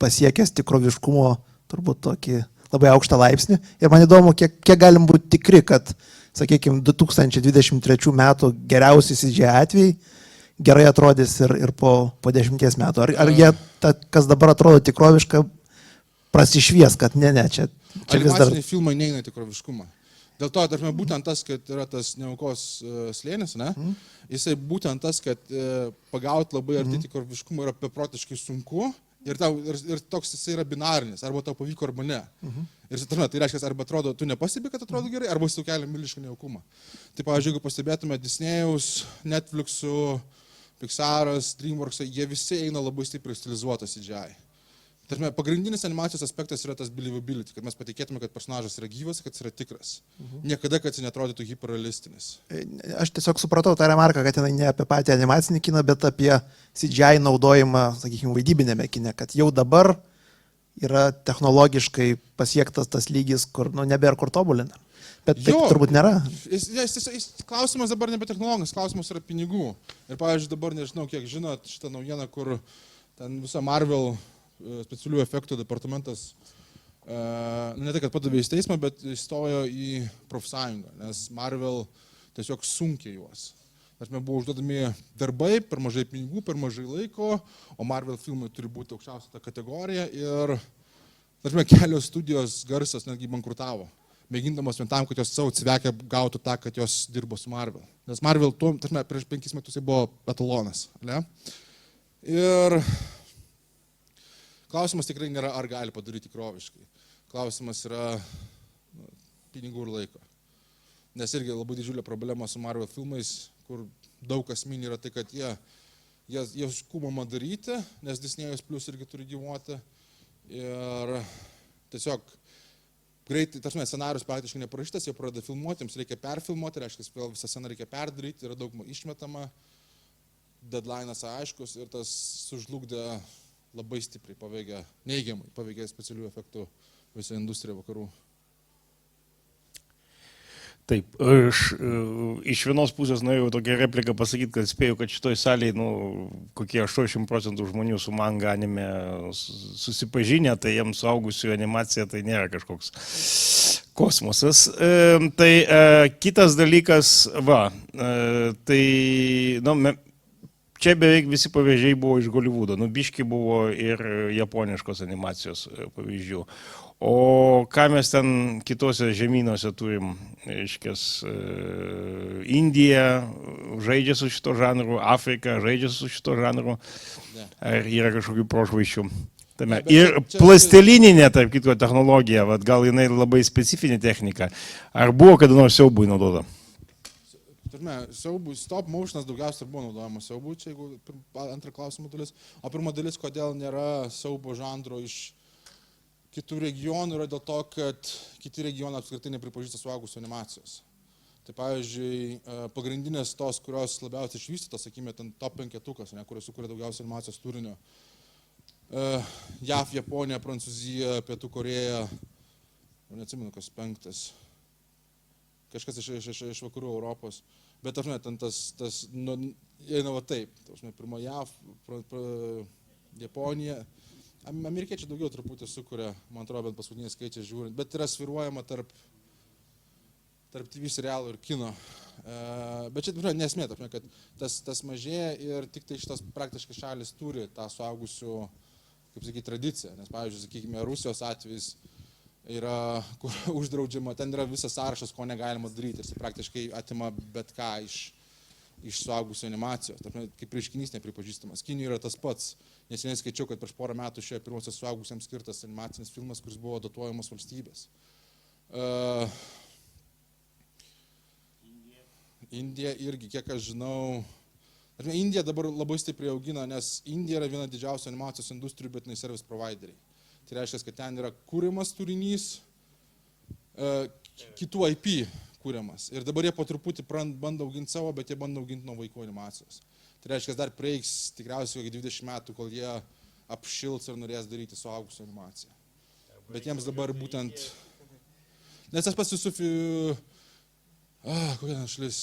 pasiekęs tikroviškumo turbūt tokį labai aukštą laipsnį. Ir man įdomu, kiek galim būti tikri, kad, sakykime, 2023 metų geriausi CGI atvejai gerai atrodys ir po 10 metų. Ar jie, kas dabar atrodo tikroviška, prasišvies, kad ne, čia vis dar... Animaciniai filmai neina tikroviškumą. Dėl to, būtent tas, kad yra tas neaukos slėnis, ne? Jisai būtent tas, kad pagauti labai arti tikroviškumą yra beprotiškai sunku ir toks jisai yra binarinis, arba tau pavyko, arba ne. Ir tai reiškia, arba atrodo, tu nepastebi, kad atrodo gerai, arba jis tau kelia milžinišką nejaukumą. Tai, pavyzdžiui, jeigu pastebėtume Disnėjaus, Netflix'ų, Pixar'as, DreamWorks'ai, jie visi eina labai stipriai stilizuotas CGI. Pagrindinis animacijos aspektas yra tas believability, kad mes patikėtume, kad personažas yra gyvas, kad jis yra tikras. Niekada, kad jis netrodytų hiperrealistinis. Aš tiesiog supratau tą remarką, kad jinai ne apie patį animacinį kiną, bet apie CGI naudojimą, sakykime, vaidybinėme kine, kad jau dabar yra technologiškai pasiektas tas lygis, kur nebėra kur tobulinti. Bet taip turbūt nėra. Klausimas dabar nebe technologijos, klausimas yra pinigų. Ir, pavyzdžiui, dabar nežinau, kiek žinot šitą naujieną, kur ten visa Marvel specialių efektų departamentas ne tai, kad padavė į teismą, bet įstojo į profsąjungą, nes Marvel tiesiog sunkė juos. Buvo užduodami darbai, per mažai pinigų, per mažai laiko, o Marvel filmai turi būti aukščiausia ta kategorija ir kelios studijos garsas netgi bankrutavo, mėgindamos vien tam, kad jos savo atsivekę gautų tą, kad jos dirbo su Marvel. Nes Marvel prieš 5 metus tai buvo etalonas. Ne? Ir klausimas tikrai nėra, ar gali padaryti tikroviškai. Klausimas yra pinigų ir laiko. Nes irgi labai didžiulė problema su Marvel filmais, kur daug esminių yra tai, kad jie skubama daryti, nes Disnėjus Plus irgi turi gyvuoti. Ir tiesiog greitai, scenarius praktiškai neparašytas, jie pradeda filmuoti, jiems reikia perfilmuoti, reiškia, vėl visą sceną reikia perdaryti, yra daug išmetama, deadline'as aiškus ir tas sužlugdė labai stipriai paveikia, neigiamai paveikia specialių efektų visą industriją vakarų. Taip, aš iš vienos pusės norėjau tokią repliką pasakyti, kad spėjau, kad šitoj salėje kokie 80% žmonių su manga anime susipažinę, tai jiems suaugusių animacija tai nėra kažkoks kosmosas. Kitas dalykas, čia beveik visi pavyzdžiai buvo iš Hollywoodo, nu biški buvo ir japoniškos animacijos pavyzdžių. O ką mes ten kitose žemynuose turim, reiškias, Indija žaidžia su šito žanru, Afrika žaidžia su šito žanru, ar yra kažkokių prošvaiščių. Ir plastelininė, tarp kitko, technologija, vat, gal jinai labai specifinė technika. Ar buvo kada nors siaubui naudota? Siaubui, stop motionas daugiausiai buvo naudojamas siaubui, čia jeigu antrą klausimą dalis. O pirma dalis, kodėl nėra siaubo žanro iš kitų regionų, yra dėl to, kad kiti regionai apskritai nepripažįsta suaugusių animacijos. Tai pavyzdžiui, pagrindinės tos, kurios labiausiai išvystytos, sakykime, ten top 5, kurios sukuria daugiausiai animacijos turinio. JAV, Japonija, Prancūzija, Pietų Koreja, neatsimenu, kas 5, kažkas iš vakarų Europos. Bet ten tas eina va taip, pirma JAV, Japonija, amerikiečiai daugiau truputį sukuria, man atrodo, bent paskutiniai skaičiai žiūrint, bet yra sviruojama tarp TV serialų ir kino. Bet čia nesmė, kad tas mažėja ir tik tai šitos praktiškai šalis turi tą suaugusių, kaip sakyti, tradiciją. Nes, pavyzdžiui, sakykime, Rusijos atvejais yra, kur uždraudžiama, ten yra visas sąrašas, ko negalima daryti. Ir praktiškai atima bet ką iš suaugusių animacijos. Kaip reiškinys nepripažįstamas. Kinijoje yra tas pats. Nes vienai skaičiau, kad prieš porą metų šioje pirmosios suaugusiems skirtas animacinis filmas, kuris buvo dotuojamas valstybės. Indija irgi, kiek aš žinau, Indija dabar labai stipriai augina, nes Indija yra viena didžiausių animacijos industrijų, bet jinai service provideriai. Tai reiškia, kad ten yra kūrimas turinys, kitų IP kūrimas. Ir dabar jie po truputį bando auginti savo, bet jie bando auginti nuo vaikų animacijos. Tai reiškia, dar prieiks tikriausiai 20 metų, kol jie apšils ir norės daryti suaugusių animaciją. Bet jiems dabar būtent... Nes aš pats esu kokia šalis,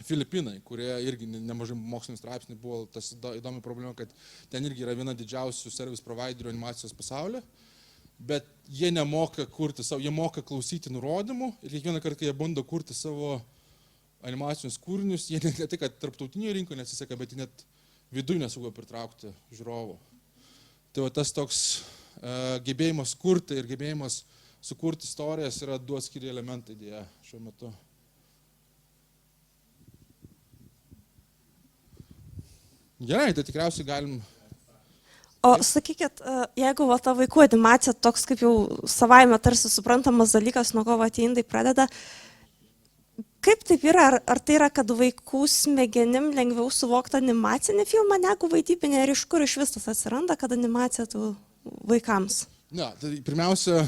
Filipinai, kurie irgi nemažai mokslinių straipsnių buvo, tas įdomi problema, kad ten irgi yra viena didžiausių service providerių animacijos pasaulyje, bet jie nemoka kurti savo, jie moka klausyti nurodymų ir kiekvieną kartą, kai jie bando kurti savo animacinius kūrinius, jie ne tai, kad tarptautinėje rinkoje nesiseka, bet net viduje nesugeba pritraukti žiūrovų. Tai va tas toks gebėjimas kurti ir gebėjimas sukurti istorijas yra du atskiri elementai dėja šiuo metu. Gerai, tai tikriausiai galim... O sakykit, jeigu va, ta vaikų animacija toks kaip jau savaime tarsi suprantamas dalykas, nuo ko va tie indai pradeda, kaip taip yra? Ar tai yra, kad vaikų smegenim lengviau suvokti animacinį filmą negu vaidybinį, ir iš kur iš vis tas atsiranda, kad animacija tų vaikams? Ne, tai pirmiausia,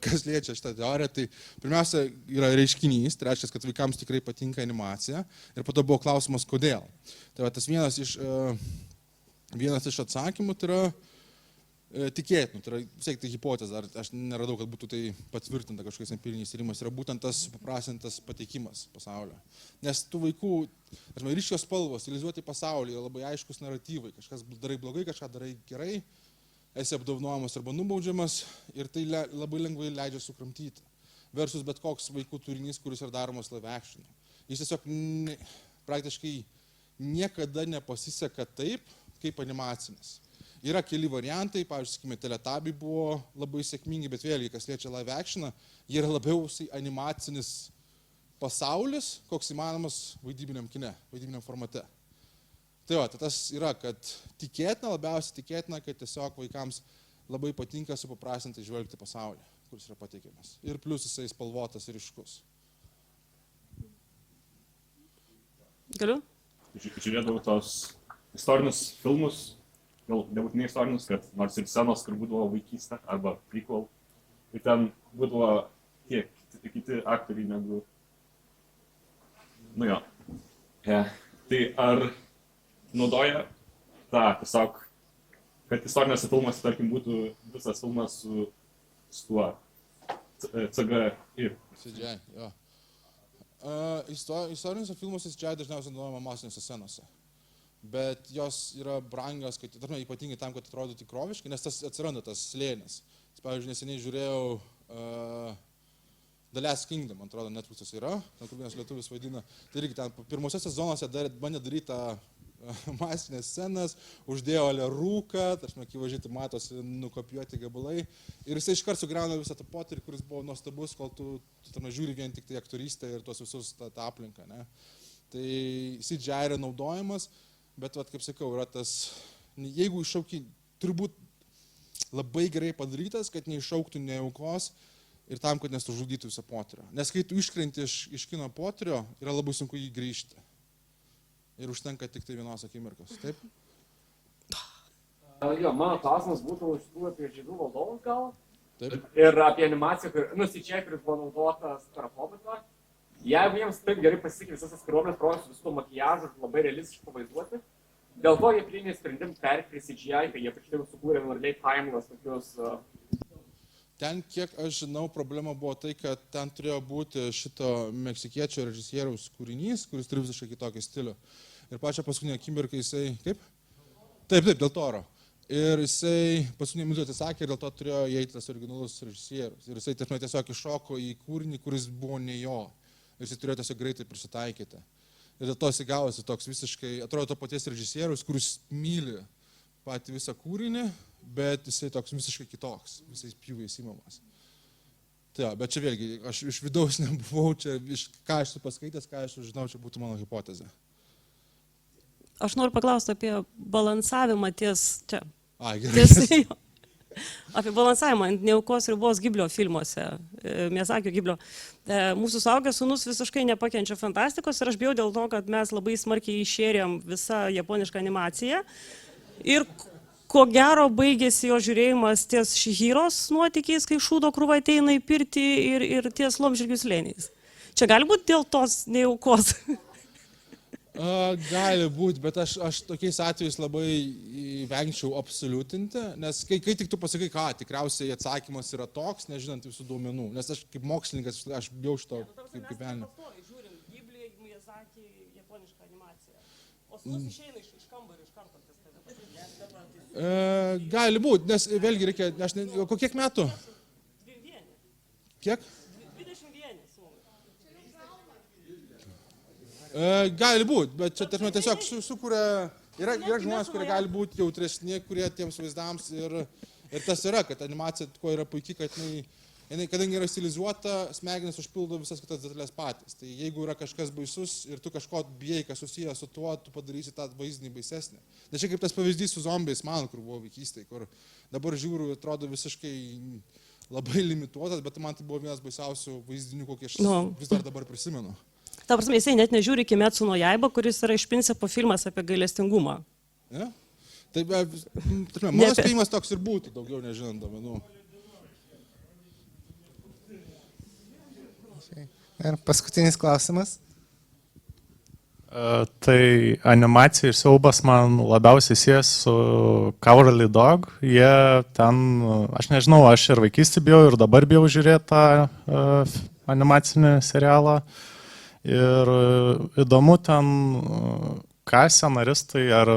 kas liečia šitą teoriją, tai pirmiausia yra reiškinys, tai reiškia, kad vaikams tikrai patinka animacija ir po to buvo klausimas, kodėl. Tai va, tas vienas iš atsakymų tai yra tikėtinų, tai yra vis tai hipotezė, aš neradau, kad būtų tai patvirtinta kažkokiais empiriniais tyrimais, yra būtent tas supaprastintas pateikimas pasaulio. Nes tų vaikų, ryškios spalvos, stilizuoti pasaulį, labai aiškus naratyvai, kažkas darai blogai, kažką darai gerai, esi apdovanojamas arba nubaudžiamas ir tai labai lengvai leidžia sukramtyti. Versus bet koks vaikų turinys, kuris yra daromas live action. Jis tiesiog praktiškai niekada nepasiseka taip, kaip animacinis. Yra keli variantai, pavyzdžiui, sakykime, Teletabiai buvo labai sėkmingi, bet vėlgi, kas liečia live actioną, jie yra labiausiai animacinis pasaulis, koks įmanomas vaidybiniam kine, vaidybiniam formate. Tai va, tas yra, kad tikėtina, labiausiai tikėtina, kad tiesiog vaikams labai patinka supaprastintai žvelgti pasaulį, kuris yra pateikiamas. Ir plus jisai spalvotas ir ryškus. Galiu? Žiūrėdavau tos istorinius filmus, gal nebūtinai istorinius, kad nors ir scenos, kur būdavo vaikystė arba prequel. Ir ten būdavo kiek kiti aktoriai negu... Nu jo. Tai ar naudoja tą tiesiog, kad istoriniuose filmuose, tarkim, būtų visas filmas su tuo CGI. CGI, jo. Istoriniuose filmuose CGI dažniausiai naudojama masinėse scenose. Bet jos yra brangios, ypatingai tam, kad atrodo tikroviškai, nes tas atsiranda tas slėnis. Pavyzdžiui, neseniai žiūrėjau The Last Kingdom, man atrodo, Netflix'as yra, ten kur vienas lietuvis vaidina. Tai irgi ten pirmose sezonuose bandė daryti tą masinės scenas, uždėjo ale rūką, tarsi akivaizdžiai matosi nukopijuoti gabalai. Ir jisai iškart sugriauna visą tą Potterį, kuris buvo nuostabus, kol tu žiūri vien tik tai aktorystę ir tuos visus tą aplinką. Ne? Tai CGI yra naudojamas, bet, vat, kaip sakau, yra tas, jeigu iššauki, turi būti labai gerai padarytas, kad neiššauktų neaukos ir tam, kad nesužudytų visą Potterio. Nes kai tu iškrenti iš kino Potterio, yra labai sunku jį grįžti. Ir užtenka tik tai vienos akimirkos. Taip? Jo, mano klausimas būtų iš tų apie Žiedų valdovus gal. Taip. Ir apie animaciją, CGI, kuris buvo naudotas per Hobbitą. Jeigu jiems taip gerai pasisekė visas kariuomenės projektus, visų to makiažų labai realistiškai pavaizduoti, dėl to jie priėmė sprendimą perkelti CGI, kai jie prieš tai sukūrė normaliai timeless tokius... Ten, kiek aš žinau, problema buvo tai, kad ten turėjo būti šito meksikiečio režisieriaus kūrinys, kuris turi visiškai kitokį stilių. Ir pačią paskutinę akimirką jisai... Kaip? Taip, dėl Toro. Ir jisai paskutinį minutę atsisakė ir dėl to turėjo įeiti tas originalus režisierius. Ir jisai tiesiog iššoko į kūrinį, kuris buvo ne jo. Ir jisai turėjo tiesiog greitai prisitaikyti. Ir dėl to jisai gavosi toks visiškai, atrodo to paties režisierius, kuris myli patį visą kūrinį, bet jisai toks visiškai kitoks, visais pjūviais įmamas. Tai, bet čia vėlgi, aš iš vidaus nebuvau, čia ką aš esu paskaitęs, ką aš žinau, čia būtų mano hipotezė. Aš noriu paklausti apie balansavimą ties čia. Gerai. Apie balansavimą ant neaukos ribos Giblio filmuose, Miazakio Giblio. Mūsų suaugęs sūnus visiškai nepakenčia fantastikos ir aš bijau dėl to, kad mes labai smarkiai išėrėm visą japonišką animaciją. Ir ko gero baigėsi jo žiūrėjimas ties Šihiros nuotykiais, kai šūdo krūva ateina į pirtį ir ties Laumžirgių slėniais. Čia gali būti dėl tos neaukos? Gali būti, bet aš tokiais atvejais labai vengčiau absoliutinti, nes kai tik tu pasakai, ką, tikriausiai atsakymas yra toks, nežinant visų duomenų. Nes aš kaip mokslininkas, aš bijau šito kaip velnio. Žiūrim Giblį, Miazakį, japonišką animaciją. O sūnus išeina iš kambario iš karto. Gali būti, nes vėlgi reikia, o kiek metų? 21. Kiek? 21 sūnus. Gali būti, bet čia tiesiog sukuria, yra žmonės, kurie gali būti jautresni, kurie tiems vaizdams ir tas yra, kad animacija, kuo yra puikiai, kad jinai, kadangi yra stilizuota, smegenis užpildo visas kitas detalės patys. Tai jeigu yra kažkas baisus ir tu kažko bijai, kas susijęs su tuo, tu padarysi tą vaizdinį baisesnį. Nes čia kaip tas pavyzdys su zombiais man, kur buvo vaikystėje, kur dabar žiūriu, atrodo visiškai labai limituotas, bet man tai buvo vienas baisiausių vaizdinių, kokį aš vis dar dabar prisimenu. Ta prasme, jisai net nežiūri Kimetsu no Jaiba, kuris yra iš principo filmas apie gailestingumą. Ne? Tai mano spėjimas toks ir būtų, daugiau nežinant duomenų. Ir paskutinis klausimas. Tai animacija ir siaubas man labiausiai sies su Cowardly Dog. Jie ten, aš nežinau, aš ir vaikystį bijau ir dabar bijau žiūrėti tą animacinį serialą. Ir įdomu ten, ką scenaristai ar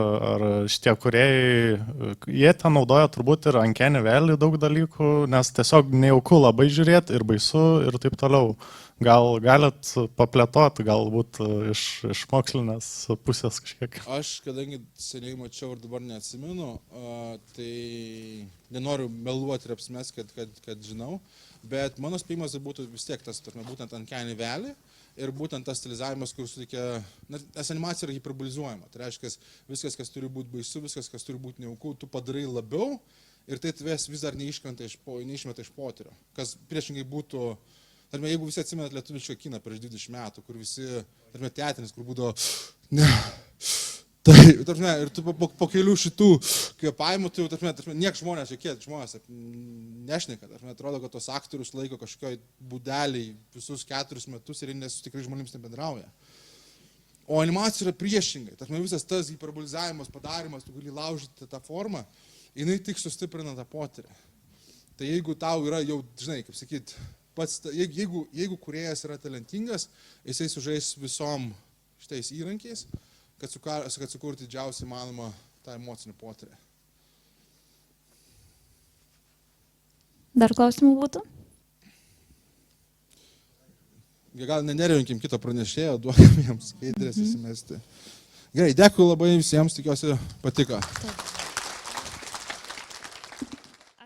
šitie kūrėjai, jie ten naudoja turbūt ir Uncanny Valley daug dalykų, nes tiesiog nejauku labai žiūrėti ir baisu ir taip toliau. Gal galit paplėtoti, galbūt iš mokslinės pusės kažkiek? Aš, kadangi seniai mačiau ir dabar neatsimenu, tai nenoriu meluoti ir apsimest, kad žinau, bet mano spėjimas būtų vis tiek tas, būtent Uncanny Valley ir būtent tas stilizavimas, kur suteikia, nes animacija yra hiperbolizuojama. Tai reiškia, viskas, kas turi būti baisu, viskas, kas turi būti neaukų, tu padarai labiau ir tai tavęs vis dar neišmeta iš Poterio. Kas priešingai būtų, tarme, jeigu visi atsimenat lietuvišką kiną prieš 20 metų, kur visi, tarme, teatrinis, kur būdavo, ne, tai, tarme, ir tu po kelių šitų kvėpavimų, tu, tarme, niek žmonės, jokie žmonės nešneka, tarme, atrodo, kad tos aktorius laiko kažkokioj būdeliai visus 4 metus ir jie tikrai žmonėms nebendrauja. O animacija yra priešingai, tarme, visas tas hiperbolizavimas, padarimas, tu gali laužyti tą formą, jinai tik sustiprina tą Poterį. Tai jeigu tau yra jau, žinai, kaip sakyt, pats, jeigu kūrėjas yra talentingas, jisai sužais visom šitais įrankiais, kad sukurti didžiausiai įmanomą tą emocinį Poterį. Dar klausimų būtų? gal nenervinkim kito pranešėjo, duokam jiems skaidrės įsimesti. Gerai, dėkui labai visiems, tikiuosi patiko. Taip.